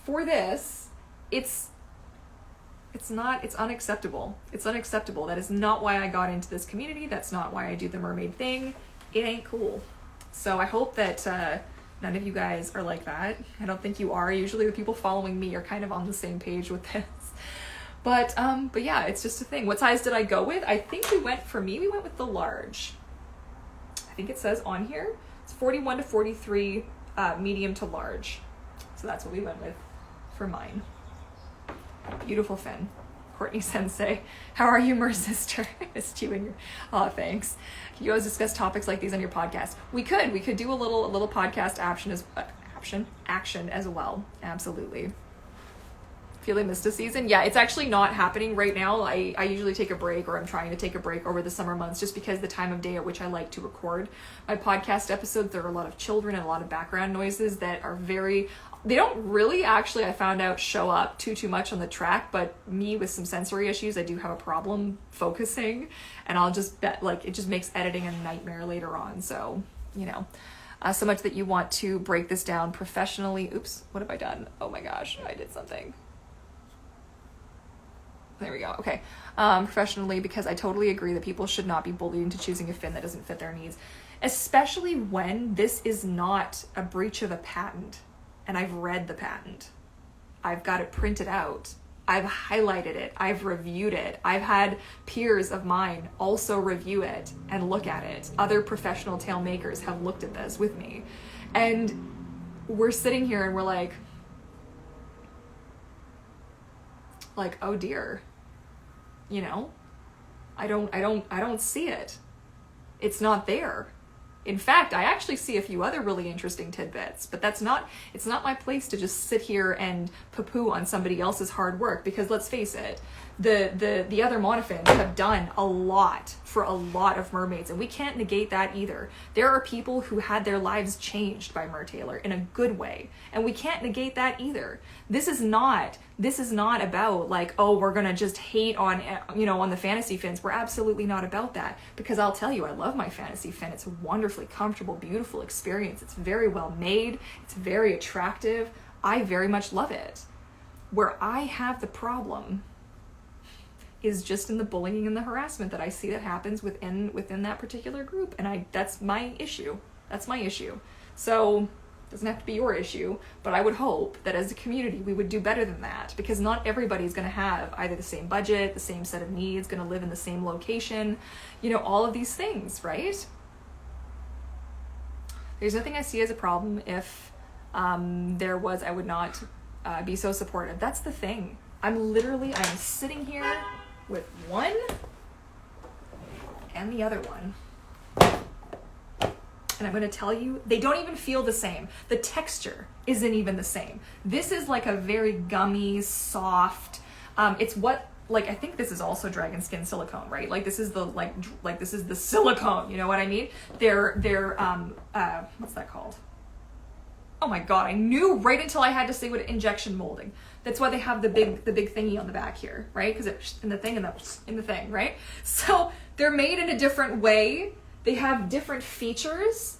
A: for this, it's unacceptable. It's unacceptable. That is not why I got into this community. That's not why I do the mermaid thing. It ain't cool. So I hope that none of you guys are like that. I don't think you are. Usually the people following me are kind of on the same page with this. But yeah, it's just a thing. What size did I go with? I think we went with the large. I think it says on here, it's 41 to 43, medium to large. So that's what we went with for mine. Beautiful fin. Courtney Sensei, how are you, Mer sister? I missed you in your, oh, thanks. You always discuss topics like these on your podcast. We could do a little podcast action as well. Absolutely. Feeling missed a season? Yeah, it's actually not happening right now. I usually take a break, or I'm trying to take a break over the summer months, just because the time of day at which I like to record my podcast episodes, there are a lot of children and a lot of background noises that are they don't really actually, I found out, show up too much on the track, but me with some sensory issues, I do have a problem focusing, and I'll just bet, like, it just makes editing a nightmare later on. So, you know, so much that you want to break this down professionally. Oops, what have I done? Oh my gosh, I did something. There we go. Okay. Professionally, because I totally agree that people should not be bullied into choosing a fin that doesn't fit their needs, especially when this is not a breach of a patent. And I've read the patent. I've got it printed out. I've highlighted it. I've reviewed it. I've had peers of mine also review it and look at it. Other professional tail makers have looked at this with me. And we're sitting here and we're like, oh dear, you know, I don't see it. It's not there. In fact, I actually see a few other really interesting tidbits, but it's not my place to just sit here and poo-poo on somebody else's hard work, because let's face it, the other monofins have done a lot for a lot of mermaids, and we can't negate that either. There are people who had their lives changed by Mertailor in a good way, and we can't negate that either. This is not about like, oh, we're gonna just hate on, you know, on the fantasy fins. We're absolutely not about that, because I'll tell you, I love my fantasy fin. It's a wonderfully comfortable, beautiful experience. It's very well made. It's very attractive. I very much love it. Where I have the problem is just in the bullying and the harassment that I see that happens within that particular group, and that's my issue. That's my issue. So it doesn't have to be your issue, but I would hope that as a community we would do better than that, because not everybody's going to have either the same budget, the same set of needs, going to live in the same location, you know, all of these things, right? There's nothing I see as a problem. If there was, I would not be so supportive. That's the thing. I'm sitting here with one and the other one. And I'm going to tell you, they don't even feel the same. The texture isn't even the same. This is like a very gummy, soft, it's what, like, I think this is also dragon skin silicone, right? Like this is the, like this is the silicone, you know what I mean? They're what's that called? oh my God, I knew right until I had to say what injection molding. That's why they have the big thingy on the back here, right? Because it's in the thing and in the thing, right? So they're made in a different way. They have different features.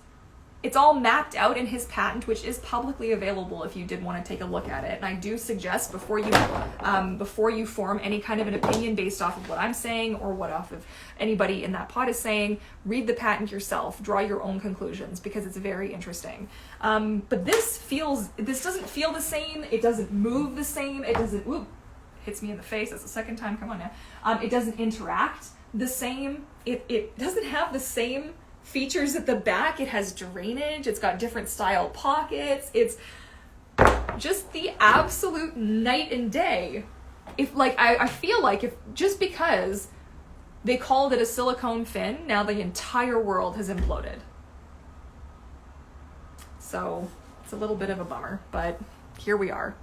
A: It's all mapped out in his patent, which is publicly available if you did want to take a look at it. And I do suggest before you form any kind of an opinion based off of what I'm saying or what off of anybody in that pod is saying, read the patent yourself, draw your own conclusions, because it's very interesting. But this doesn't feel the same. It doesn't move the same. It doesn't, hits me in the face. That's the second time. Come on now. It doesn't interact the same. It doesn't have the same features at the back. It has drainage. It's got different style pockets. It's just the absolute night and day. If I feel like if just because they called it a silicone fin, now the entire world has imploded. So it's a little bit of a bummer, but here we are.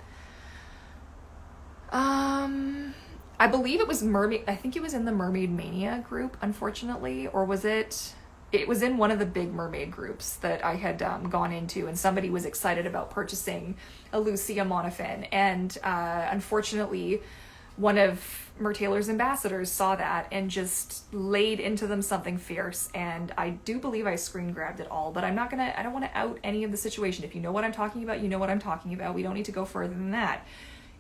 A: I believe it was Mermaid. I think it was in the Mermaid Mania group, unfortunately, or was it? It was in one of the big Mermaid groups that I had gone into, and somebody was excited about purchasing a Lucia Monofin, and unfortunately, one of Mertailor's ambassadors saw that and just laid into them something fierce, and I do believe I screen grabbed it all, but I don't want to out any of the situation. If you know what I'm talking about, you know what I'm talking about. We don't need to go further than that.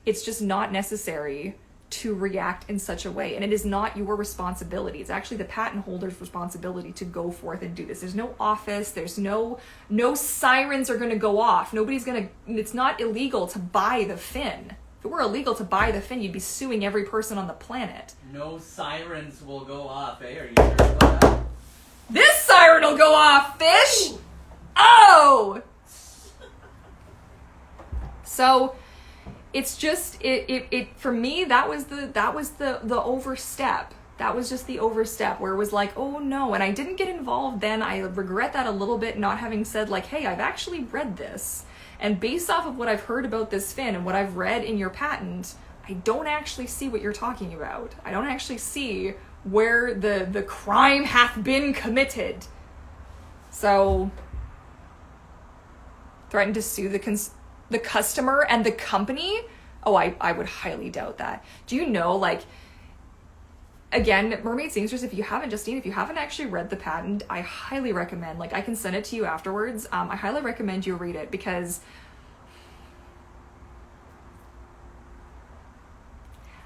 A: It's just not necessary to react in such a way, and it is not your responsibility. It's actually the patent holder's responsibility to go forth and do this. There's no office, there's no sirens are going to go off. It's not illegal to buy the fin. If it were illegal to buy the fin, you'd be suing every person on the planet.
B: No sirens will go off, eh? Are you sure about that?
A: This siren will go off, fish! Oh! So it's just it for me, that was the overstep. That was just the overstep where it was like, oh no, and I didn't get involved then. I regret that a little bit, not having said like, hey, I've actually read this, and based off of what I've heard about this fin and what I've read in your patent, I don't actually see what you're talking about. I don't actually see where the crime hath been committed. So threatened to sue the customer and the company? Oh, I would highly doubt that. Do you know, like, again, Mermaid Seamstress, if you haven't actually read the patent, I highly recommend, like, I can send it to you afterwards. I highly recommend you read it, because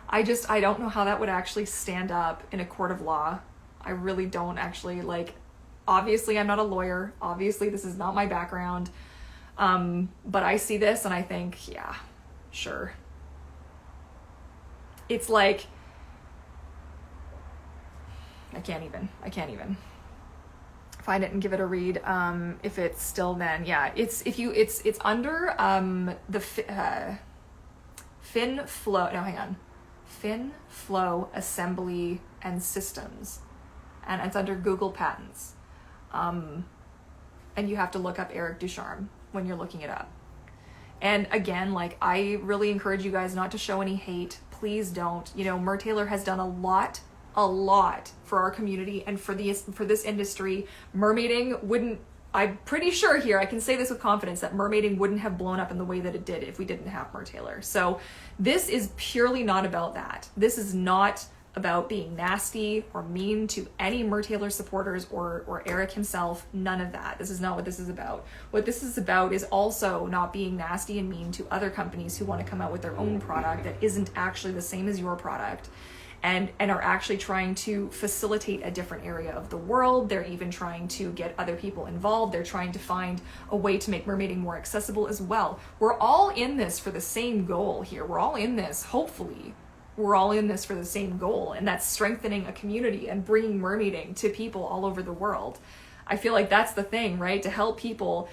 A: I don't know how that would actually stand up in a court of law. I really don't actually, like, obviously I'm not a lawyer. Obviously this is not my background. But I see this and I think, yeah, sure. It's like, I can't even find it and give it a read. If it's still then, yeah, it's under, the fin flow assembly and systems. And it's under Google Patents. And you have to look up Eric Ducharme when you're looking it up. And again, like, I really encourage you guys not to show any hate. Please don't. You know, Mertailor has done a lot for our community and for this industry. Mermaiding wouldn't, I'm pretty sure here, I can say this with confidence, that mermaiding wouldn't have blown up in the way that it did if we didn't have Mertailor. So this is purely not about that. This is not about being nasty or mean to any Mertailor supporters or Eric himself. None of that. This is not what this is about. What this is about is also not being nasty and mean to other companies who want to come out with their own product that isn't actually the same as your product, and are actually trying to facilitate a different area of the world. They're even trying to get other people involved. They're trying to find a way to make mermaiding more accessible as well. We're all in this for the same goal here. We're all in this, hopefully, we're all in this for the same goal, and that's strengthening a community and bringing mermaiding to people all over the world. I feel like that's the thing, right? To help people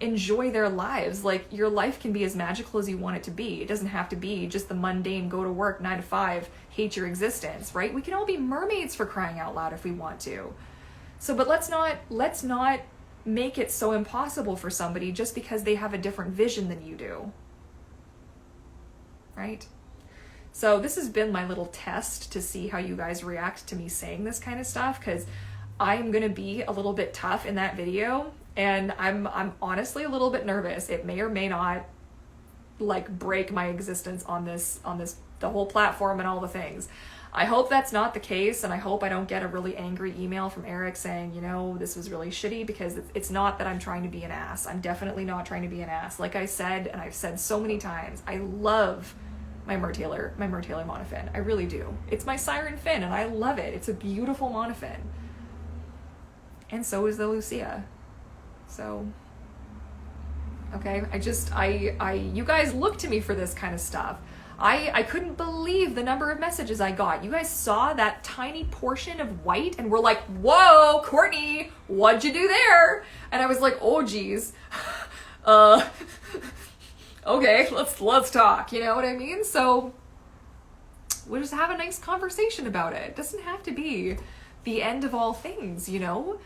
A: enjoy their lives. Like, your life can be as magical as you want it to be. It doesn't have to be just the mundane, go to work, 9 to 5, hate your existence, right? We can all be mermaids, for crying out loud, if we want to. So, but let's not make it so impossible for somebody just because they have a different vision than you do, right? So this has been my little test to see how you guys react to me saying this kind of stuff, because I'm going to be a little bit tough in that video, And I'm honestly a little bit nervous. It may or may not like break my existence on this the whole platform and all the things. I hope that's not the case, and I hope I don't get a really angry email from Eric saying, you know, this was really shitty, because it's not that I'm trying to be an ass. I'm definitely not trying to be an ass. Like I said, and I've said so many times, I love my Mertailor monofin. I really do. It's my siren fin, and I love it. It's a beautiful monofin. And so is the Lucia. So, okay, you guys look to me for this kind of stuff. I couldn't believe the number of messages I got. You guys saw that tiny portion of white and were like, whoa, Courtney, what'd you do there? And I was like, oh geez. Okay, let's talk, you know what I mean? So we'll just have a nice conversation about it. It doesn't have to be the end of all things, you know?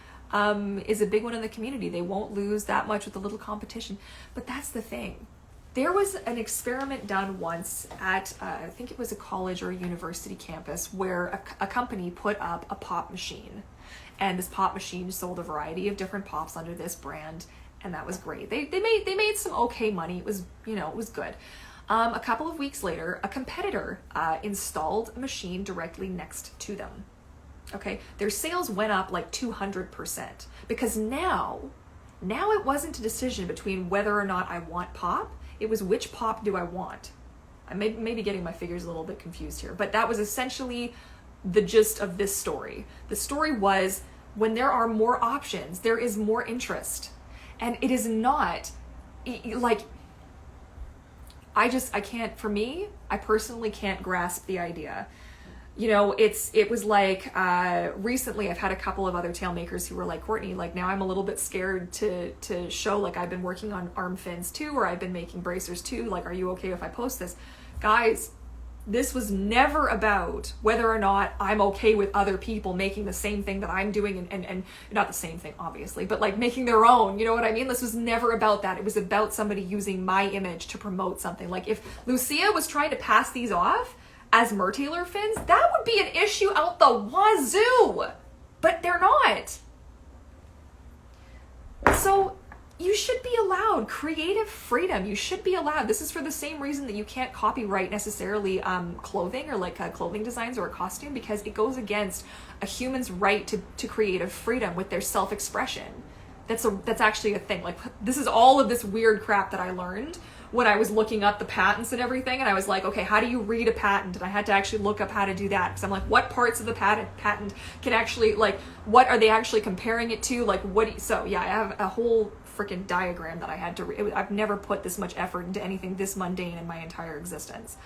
A: Is a big one in the community. They won't lose that much with a little competition. But that's the thing. There was an experiment done once at, I think it was a college or a university campus, where a company put up a pop machine. And this pop machine sold a variety of different pops under this brand, and that was great. They made some okay money. It was, you know, it was good. A couple of weeks later, a competitor installed a machine directly next to them. Okay, their sales went up like 200%, because now it wasn't a decision between whether or not I want pop. It was, which pop do I want? I may be getting my figures a little bit confused here, but that was essentially the gist of this story. The story was, when there are more options, there is more interest. And it is not like, I can't, for me, I personally can't grasp the idea. You know, it was like, recently I've had a couple of other tail makers who were like, Courtney, like now I'm a little bit scared to show, like I've been working on arm fins too, or I've been making bracers too. Like, are you okay if I post this? Guys, this was never about whether or not I'm okay with other people making the same thing that I'm doing, and not the same thing, obviously, but like making their own, you know what I mean? This was never about that. It was about somebody using my image to promote something. Like if Lucia was trying to pass these off as Mertailor fins, that would be an issue out the wazoo, but they're not. So you should be allowed creative freedom. You should be allowed. This is for the same reason that you can't copyright necessarily clothing or like clothing designs or a costume, because it goes against a human's right to creative freedom with their self-expression. That's actually a thing. Like, this is all of this weird crap that I learned when I was looking up the patents and everything, and I was like, okay, how do you read a patent? And I had to actually look up how to do that, because I'm like, what parts of the patent can actually, like, what are they actually comparing it to? Like, so yeah, I have a whole freaking diagram that I had to read. I've never put this much effort into anything this mundane in my entire existence.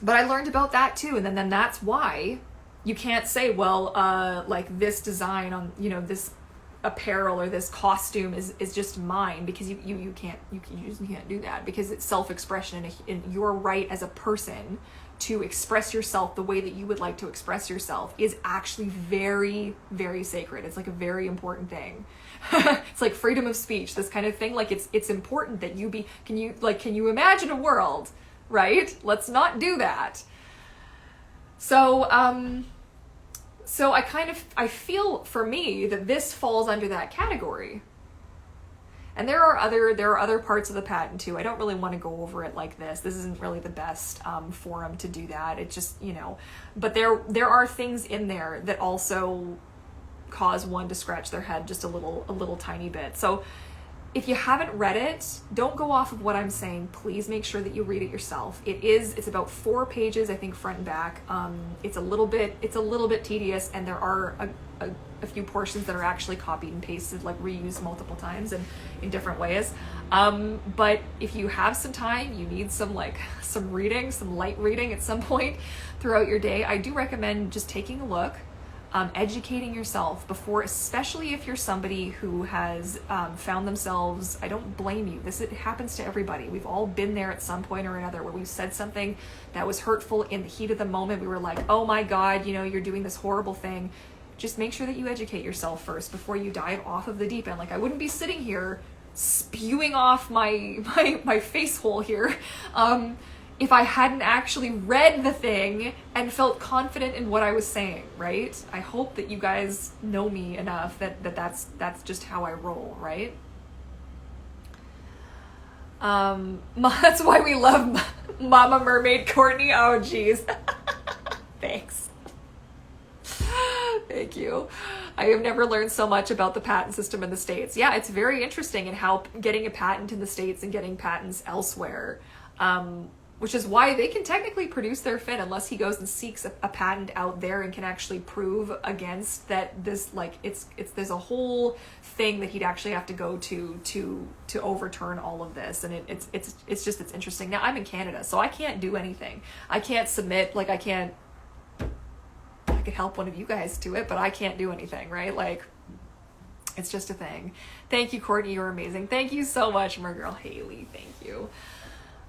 A: But I learned about that too, and then that's why you can't say, well, like this design on, you know, this apparel or this costume is just mine, because you just can't do that, because it's self-expression, and your right as a person to express yourself the way that you would like to express yourself is actually very, very sacred. It's like a very important thing. It's like freedom of speech, this kind of thing. Like it's important that you be, can you imagine a world, right? Let's not do that. So I feel, for me, that this falls under that category. And there are other parts of the patent too. I don't really want to go over it like this. This isn't really the best forum to do that. It just, you know, but there are things in there that also cause one to scratch their head just a little tiny bit. So if you haven't read it, don't go off of what I'm saying. Please make sure that you read it yourself. It's about 4 pages, I think, front and back. It's a little bit tedious, and there are a few portions that are actually copied and pasted, like reused multiple times and in different ways. But if you have some time, you need some light reading at some point throughout your day, I do recommend just taking a look. Educating yourself before, especially if you're somebody who has found themselves, I don't blame you, it happens to everybody. We've all been there at some point or another where we've said something that was hurtful in the heat of the moment. We were like, oh my God, you know, you're doing this horrible thing. Just make sure that you educate yourself first before you dive off of the deep end. Like, I wouldn't be sitting here spewing off my face hole here if I hadn't actually read the thing and felt confident in what I was saying, right? I hope that you guys know me enough that's just how I roll, right? That's why we love Mama Mermaid Courtney. Oh, geez. Thanks. Thank you. I have never learned so much about the patent system in the States. Yeah, it's very interesting in how getting a patent in the States and getting patents elsewhere, which is why they can technically produce their fin unless he goes and seeks a patent out there and can actually prove against that this, like, it's there's a whole thing that he'd actually have to go to overturn all of this. And it's just interesting. Now I'm in Canada, so I can't do anything. I can't submit, like, I could help one of you guys to it, but I can't do anything, right? Like, it's just a thing. Thank you, Courtney, you're amazing. Thank you so much, Mergirl Haley. Thank you.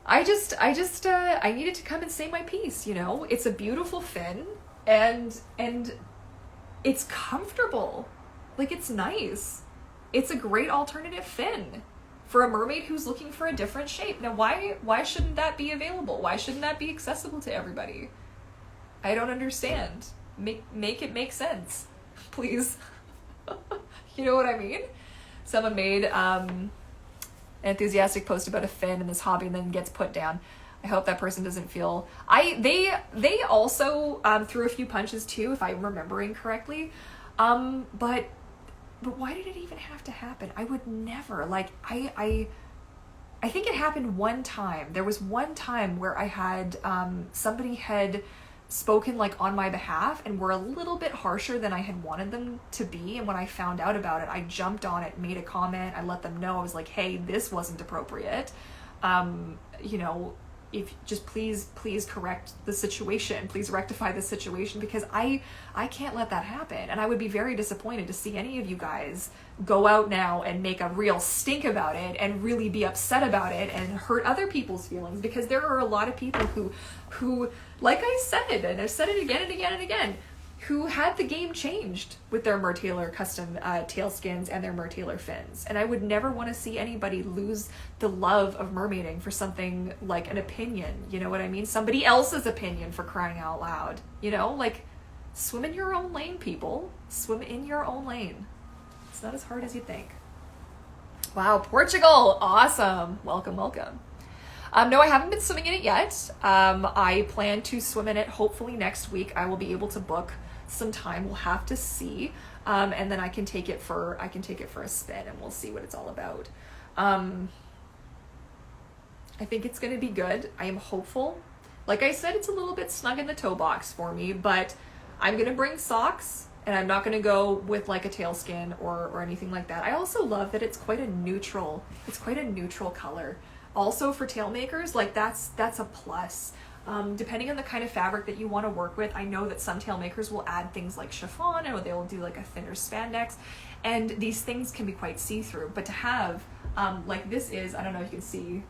A: I needed to come and say my piece, you know? It's a beautiful fin, and it's comfortable. Like, it's nice. It's a great alternative fin for a mermaid who's looking for a different shape. Now, why shouldn't that be available? Why shouldn't that be accessible to everybody? I don't understand. Make it make sense, please. You know what I mean? Someone made an enthusiastic post about a fin in this hobby and then gets put down. I hope that person doesn't feel... They also threw a few punches too, if I'm remembering correctly. But why did it even have to happen? I would never, like, I think it happened one time. There was one time where I had somebody had spoken, like, on my behalf and were a little bit harsher than I had wanted them to be, and when I found out about it, I jumped on it, made a comment, I let them know. I was like, hey, this wasn't appropriate. You know, if just please correct the situation, please rectify the situation, because I can't let that happen. And I would be very disappointed to see any of you guys go out now and make a real stink about it and really be upset about it and hurt other people's feelings, because there are a lot of people who, like I said, and I've said it again and again and again, who had the game changed with their Mertailor custom tail skins and their Mertailor fins. And I would never want to see anybody lose the love of mermaiding for something like an opinion, you know what I mean? Somebody else's opinion, for crying out loud. You know, like, swim in your own lane, people. Swim in your own lane. It's not as hard as you think. Wow, Portugal! Awesome! Welcome, welcome. No, I haven't been swimming in it yet. I plan to swim in it hopefully next week. I will be able to book some time. We'll have to see. And then I can take it for a spin and we'll see what it's all about. I think it's going to be good. I am hopeful. Like I said, it's a little bit snug in the toe box for me, but I'm going to bring socks and I'm not going to go with like a tail skin or anything like that. I also love that it's quite a neutral color. Also for tail makers, like that's a plus. Depending on the kind of fabric that you want to work with, I know that some tail makers will add things like chiffon, or they will do like a thinner spandex, and these things can be quite see-through. But to have, like this is, I don't know if you can see,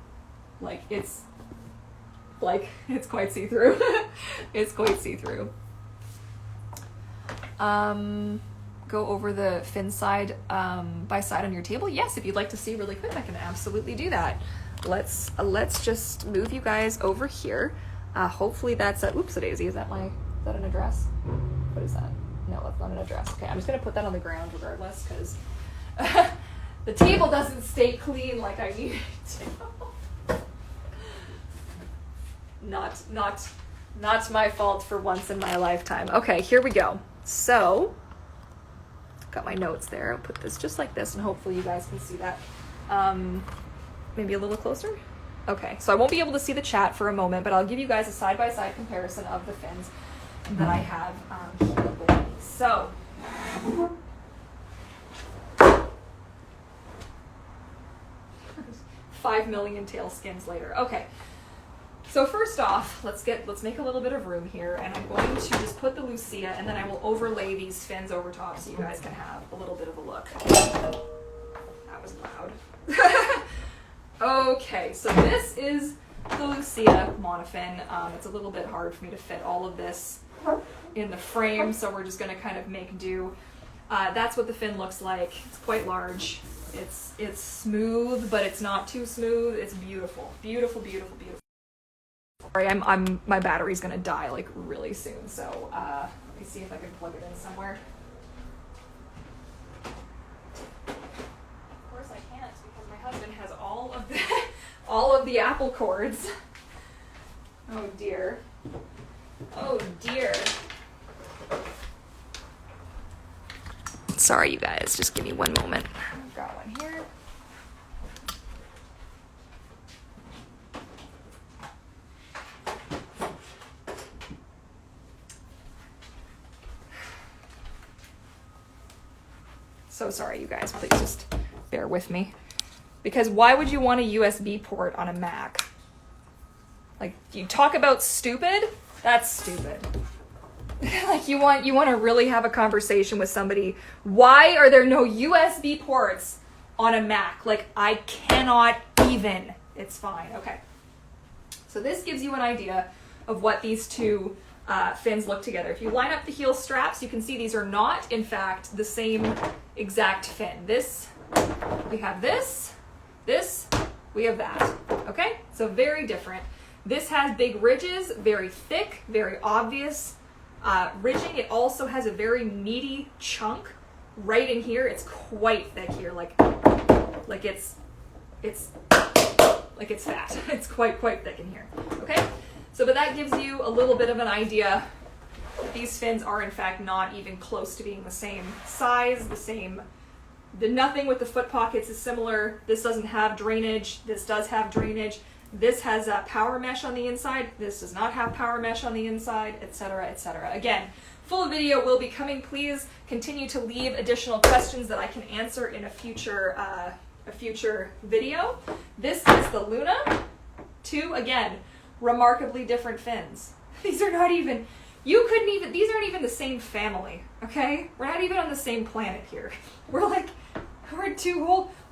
A: like it's quite see-through. It's quite see-through. Go over the fin side by side on your table. Yes, if you'd like to see really quick, I can absolutely do that. Let's just move you guys over here. Hopefully that's a, oops, a daisy. Is that an address? What is that? No, that's not an address. Okay, I'm just gonna put that on the ground regardless, because the table doesn't stay clean like I need it to. Not my fault for once in my lifetime. Okay, here we go. So, got my notes there. I'll put this just like this, and hopefully you guys can see that. Maybe a little closer? Okay, so I won't be able to see the chat for a moment, but I'll give you guys a side-by-side comparison of the fins that I have here with me. So, $5 million tail skins later. Okay, so first off, let's make a little bit of room here, and I'm going to just put the Lucia, and then I will overlay these fins over top so you guys can have a little bit of a look. That was loud. Okay, so this is the Lucia monofin. It's a little bit hard for me to fit all of this in the frame, so we're just going to kind of make do. That's what the fin looks like. It's quite large. It's smooth, but it's not too smooth. It's beautiful. Beautiful, beautiful, beautiful. Sorry, my battery's gonna die like really soon, so let me see if I can plug it in somewhere. Of course I can't because my husband has all of the Apple cords. Oh dear. Oh dear. Sorry, you guys. Just give me one moment. I've got one here. So sorry, you guys. Please just bear with me. Because why would you want a USB port on a Mac? Like, you talk about stupid? That's stupid. Like, you want to really have a conversation with somebody. Why are there no USB ports on a Mac? Like, I cannot even. It's fine. Okay. So this gives you an idea of what these two fins look together. If you line up the heel straps, you can see these are not, in fact, the same exact fin. This, we have this, we have that. Okay? So very different. This has big ridges, very thick, very obvious ridging. It also has a very meaty chunk right in here. It's quite thick here, like it's fat. It's quite thick in here. Okay, so but that gives you a little bit of an idea that these fins are in fact not even close to being the same size, nothing with the foot pockets is similar. This doesn't have drainage. This does have drainage. This has a power mesh on the inside. This does not have power mesh on the inside, etc., etc. Again, full video will be coming. Please continue to leave additional questions that I can answer in a future video. This is the Luna. Two, again, remarkably different fins. These are not even, these aren't even the same family, okay? We're not even on the same planet here. We're two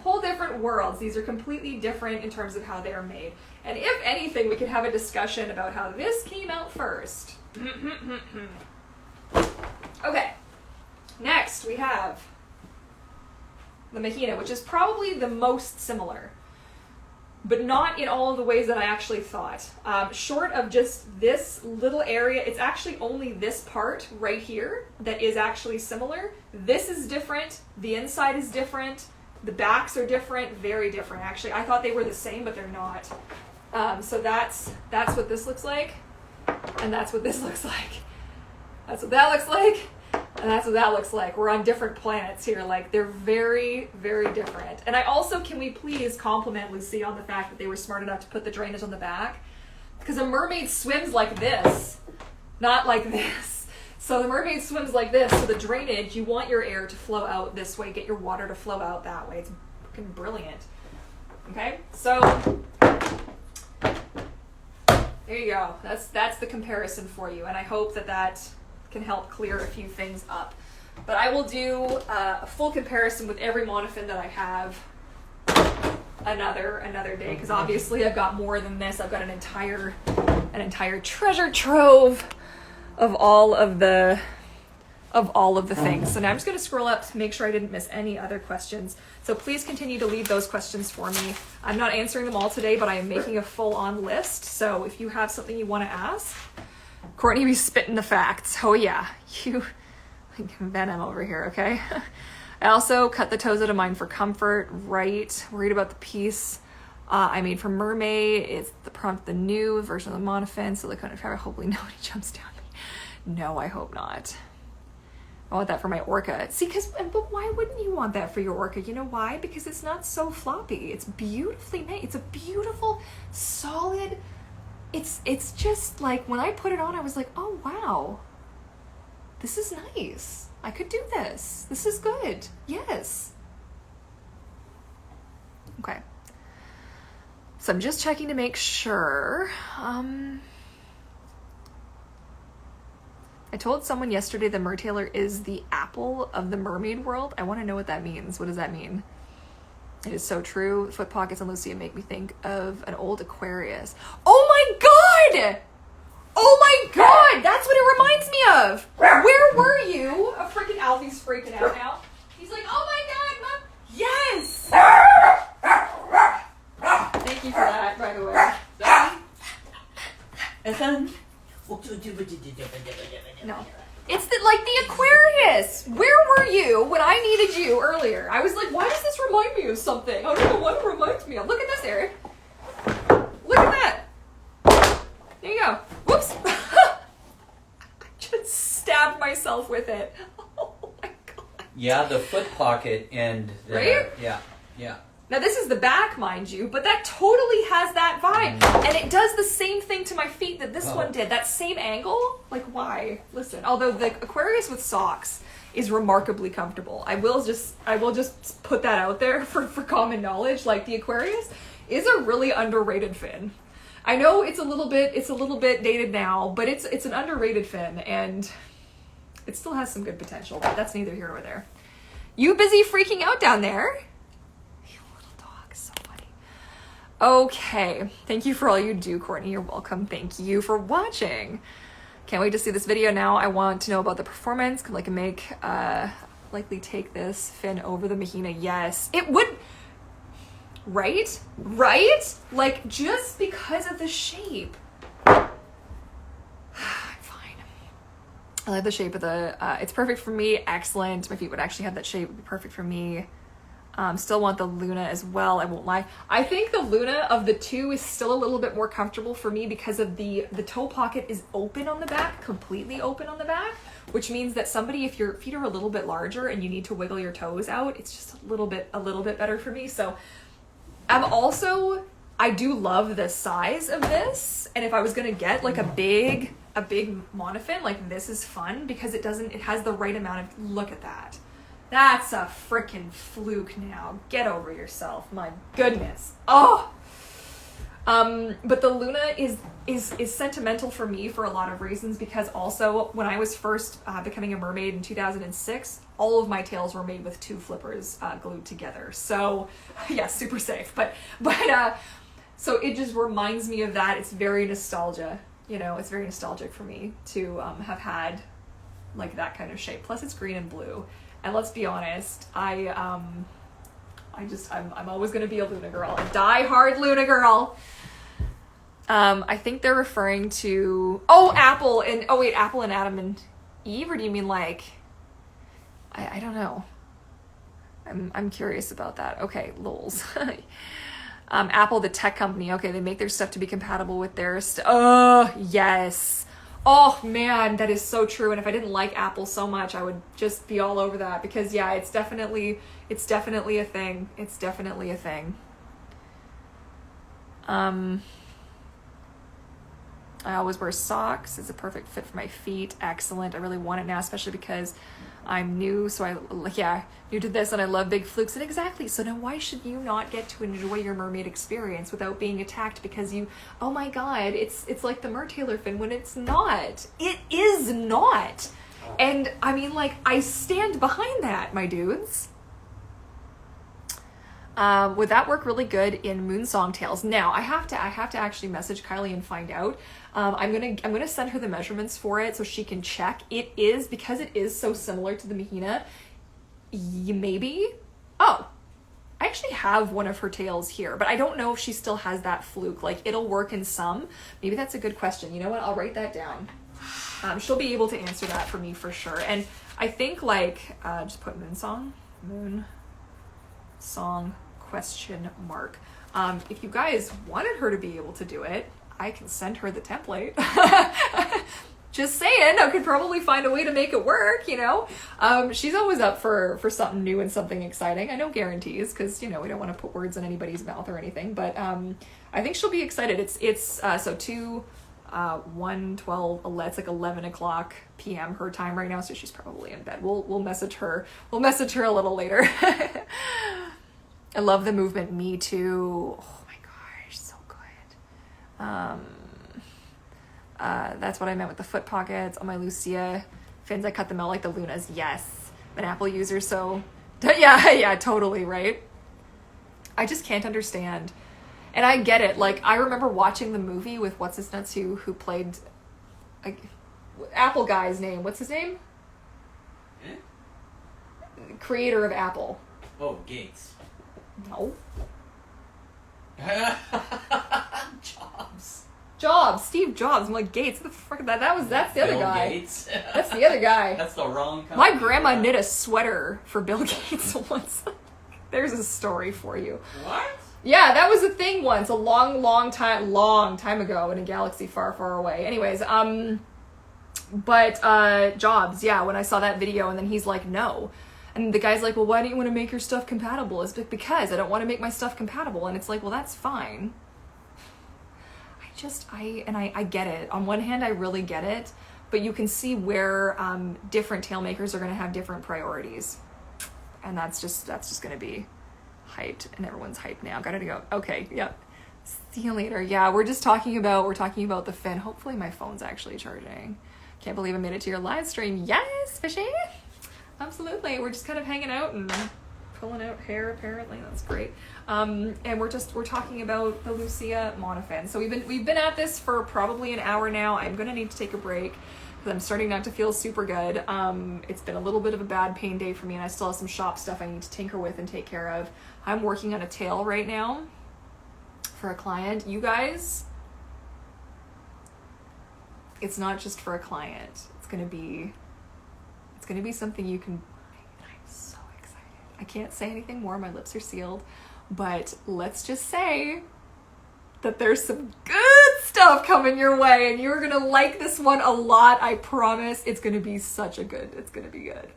A: whole different worlds. These are completely different in terms of how they are made. And if anything, we could have a discussion about how this came out first. Okay, next we have the Mahina, which is probably the most similar, but not in all of the ways that I actually thought. Short of just this little area, it's actually only this part right here that is actually similar. This is different, the inside is different, the backs are different, very different actually. I thought they were the same, but they're not. So that's what this looks like, and that's what this looks like. That's what that looks like, and that's what that looks like. We're on different planets here. Like, they're very, very different. And I also, can we please compliment Lucia on the fact that they were smart enough to put the drainage on the back? Because a mermaid swims like this, not like this. So the mermaid swims like this, so the drainage, you want your air to flow out this way, get your water to flow out that way. It's fucking brilliant. Okay, so there you go. That's the comparison for you, and I hope that can help clear a few things up. But I will do a full comparison with every monofin that I have another day, because obviously I've got more than this. I've got an entire treasure trove of all of the things. So now I'm just going to scroll up to make sure I didn't miss any other questions. So please continue to leave those questions for me. I'm not answering them all today, but I am making a full-on list. So if you have something you want to ask, Courtney be spitting the facts. Oh yeah, you like venom over here, okay? I also cut the toes out of mine for comfort, right? Worried about the piece I made for Mermaid. It's the new version of the Monofin, silicone and fabric. Hopefully nobody jumps down me. No, I hope not. I want that for my orca. See, but why wouldn't you want that for your orca? You know why? Because it's not so floppy. It's beautifully made. It's a beautiful, solid. It's just like, when I put it on, I was like, oh wow, this is nice. I could do this. This is good. Yes. Okay. So I'm just checking to make sure. I told someone yesterday the mertailer is the apple of the mermaid world. I want to know what that means. What does that mean? It is so true. Foot pockets on Lucia make me think of an old Aquarius. Oh my god! Oh my god! That's what it reminds me of! Where were you? A freaking Alfie's freaking out now. He's like, oh my god, Mom! Yes! Thank you for that, by the way. No. It's like the Aquarius. Where were you when I needed you earlier? I was like, why does this remind me of something? I don't know what it reminds me of. Look at this, Eric. Look at that. There you go. Whoops. I just stabbed myself with it. Oh my god.
B: Yeah, the foot pocket and
A: right?
B: Yeah, yeah.
A: Now this is the back, mind you, but that totally has that vibe. And it does the same thing to my feet that this one did. That same angle. Like, why? Listen, although the Aquarius with socks is remarkably comfortable. I will just put that out there for common knowledge. Like, the Aquarius is a really underrated fin. I know it's a little bit dated now, but it's an underrated fin, and it still has some good potential, but that's neither here nor there. You busy freaking out down there? Okay, thank you for all you do, Courtney. You're welcome. Thank you for watching. Can't wait to see this video now. I want to know about the performance. Could like make likely take this fin over the Mahina? Yes, it would. Right? Like, just because of the shape. I'm fine. I like the shape of the. It's perfect for me. Excellent. My feet would actually have that shape. It would be perfect for me. Still want the Luna as well, I won't lie. I think the Luna of the two is still a little bit more comfortable for me because of the toe pocket is open on the back, completely open on the back, which means that somebody, if your feet are a little bit larger and you need to wiggle your toes out, it's just a little bit better for me. So I do love the size of this, and if I was gonna get like a big monofin, like this is fun because it has the right amount of, look at that. That's a frickin' fluke now. Get over yourself. My goodness. Oh! But the Luna is sentimental for me for a lot of reasons, because also when I was first becoming a mermaid in 2006, all of my tails were made with two flippers glued together. So, yeah, super safe. But so it just reminds me of that. It's very nostalgia. You know, it's very nostalgic for me to have had like that kind of shape. Plus it's green and blue. And let's be honest, I'm always gonna be a Luna girl, a die-hard Luna girl. I think they're referring to Apple and Adam and Eve, or do you mean like I don't know. I'm curious about that. Okay, lols. Apple, the tech company. Okay, they make their stuff to be compatible with their oh yes. Oh man, that is so true. And if I didn't like Apple so much, I would just be all over that, because yeah, it's definitely a thing. It's definitely a thing. I always wear socks. It's a perfect fit for my feet. Excellent. I really want it now, especially because I'm new. So new to this, and I love big flukes. And exactly. So now why should you not get to enjoy your mermaid experience without being attacked because oh my God, it's like the Mertailor fin, when it's not. It is not. And I mean, like, I stand behind that, my dudes. Would that work really good in Moonsong tails? Now I have to actually message Kylie and find out. I'm gonna send her the measurements for it so she can check. It is, because it is so similar to the Mahina. Maybe. Oh, I actually have one of her tails here, but I don't know if she still has that fluke. Like, it'll work in some. Maybe that's a good question. You know what? I'll write that down. She'll be able to answer that for me for sure. And I think like just put Moonsong question mark. If you guys wanted her to be able to do it, I can send her the template. Just saying, I could probably find a way to make it work, you know? She's always up for something new and something exciting. I know guarantees, because, you know, we don't want to put words in anybody's mouth or anything, but I think she'll be excited. It's so 2, 1, 12, 11, it's like 11 o'clock p.m. her time right now, so she's probably in bed. We'll message her. We'll message her a little later. I love the movement. Me too. Oh my gosh, so good. That's what I meant with the foot pockets on my Lucia fins. I cut them out like the Lunas. Yes, I'm an Apple user, so yeah, totally right. I just can't understand, and I get it. Like, I remember watching the movie with what's his nuts who played like Apple guy's name. What's his name? Creator of Apple.
B: Oh, Gates.
A: No.
B: Jobs.
A: Steve Jobs. I'm like, Gates, what the fuck that's the other
B: Bill
A: guy.
B: Gates.
A: That's the other guy.
B: That's the wrong company.
A: My grandma knit a sweater for Bill Gates once. There's a story for you.
B: What?
A: Yeah, that was a thing once, a long time ago in a galaxy far, far away. Anyways, but Jobs, yeah, when I saw that video and then he's like, no. And the guy's like, well, why don't you want to make your stuff compatible? It's like, because I don't want to make my stuff compatible. And it's like, well, that's fine. I get it. On one hand, I really get it, but you can see where different tail makers are going to have different priorities. And that's just going to be hyped, and everyone's hyped now. Gotta go. Okay, yep. See you later. Yeah, we're talking about the fin. Hopefully my phone's actually charging. Can't believe I made it to your live stream. Yes, fishy. Absolutely. We're just kind of hanging out and pulling out hair, apparently. That's great. And we're talking about the Lucia monofin. So we've been at this for probably an hour now. I'm gonna need to take a break because I'm starting not to feel super good. It's been a little bit of a bad pain day for me, and I still have some shop stuff I need to tinker with and take care of. I'm working on a tail right now for a client. You guys, it's not just for a client. It's gonna be something you can. I'm so excited. I can't say anything more. My lips are sealed, but let's just say that there's some good stuff coming your way, and you're gonna like this one a lot. I promise. It's gonna be it's gonna be good.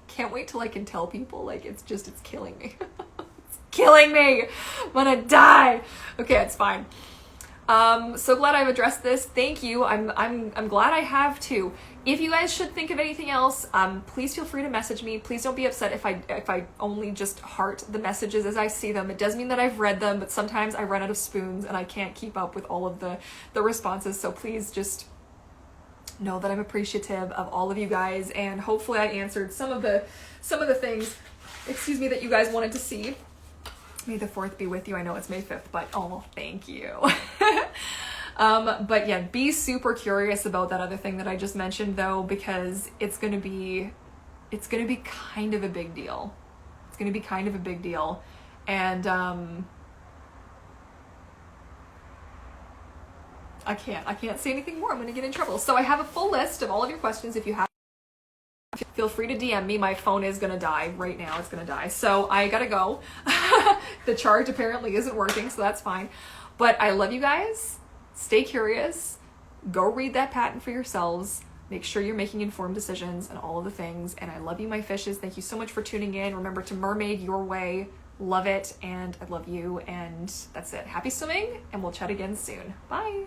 A: Can't wait till I can tell people. Like, it's killing me. It's killing me. I'm gonna die. Okay, it's fine. So glad I've addressed this. Thank you. I'm glad I have too. If you guys should think of anything else, please feel free to message me. Please don't be upset if I only just heart the messages as I see them. It does mean that I've read them, but sometimes I run out of spoons and I can't keep up with all of the responses. So please just know that I'm appreciative of all of you guys, and hopefully I answered some of the things, that you guys wanted to see. May the 4th be with you. I know it's May 5th, but oh, thank you. But yeah, be super curious about that other thing that I just mentioned though, because it's gonna be kind of a big deal. It's gonna be kind of a big deal. And I can't say anything more. I'm gonna get in trouble. So I have a full list of all of your questions. If you have, feel free to DM me. My phone is gonna die right now. It's gonna die. So I gotta go. The charge apparently isn't working, so that's fine. But I love you guys. Stay curious. Go read that patent for yourselves. Make sure you're making informed decisions and all of the things. And I love you, my fishes. Thank you so much for tuning in. Remember to mermaid your way. Love it. And I love you. And that's it. Happy swimming, and we'll chat again soon. Bye.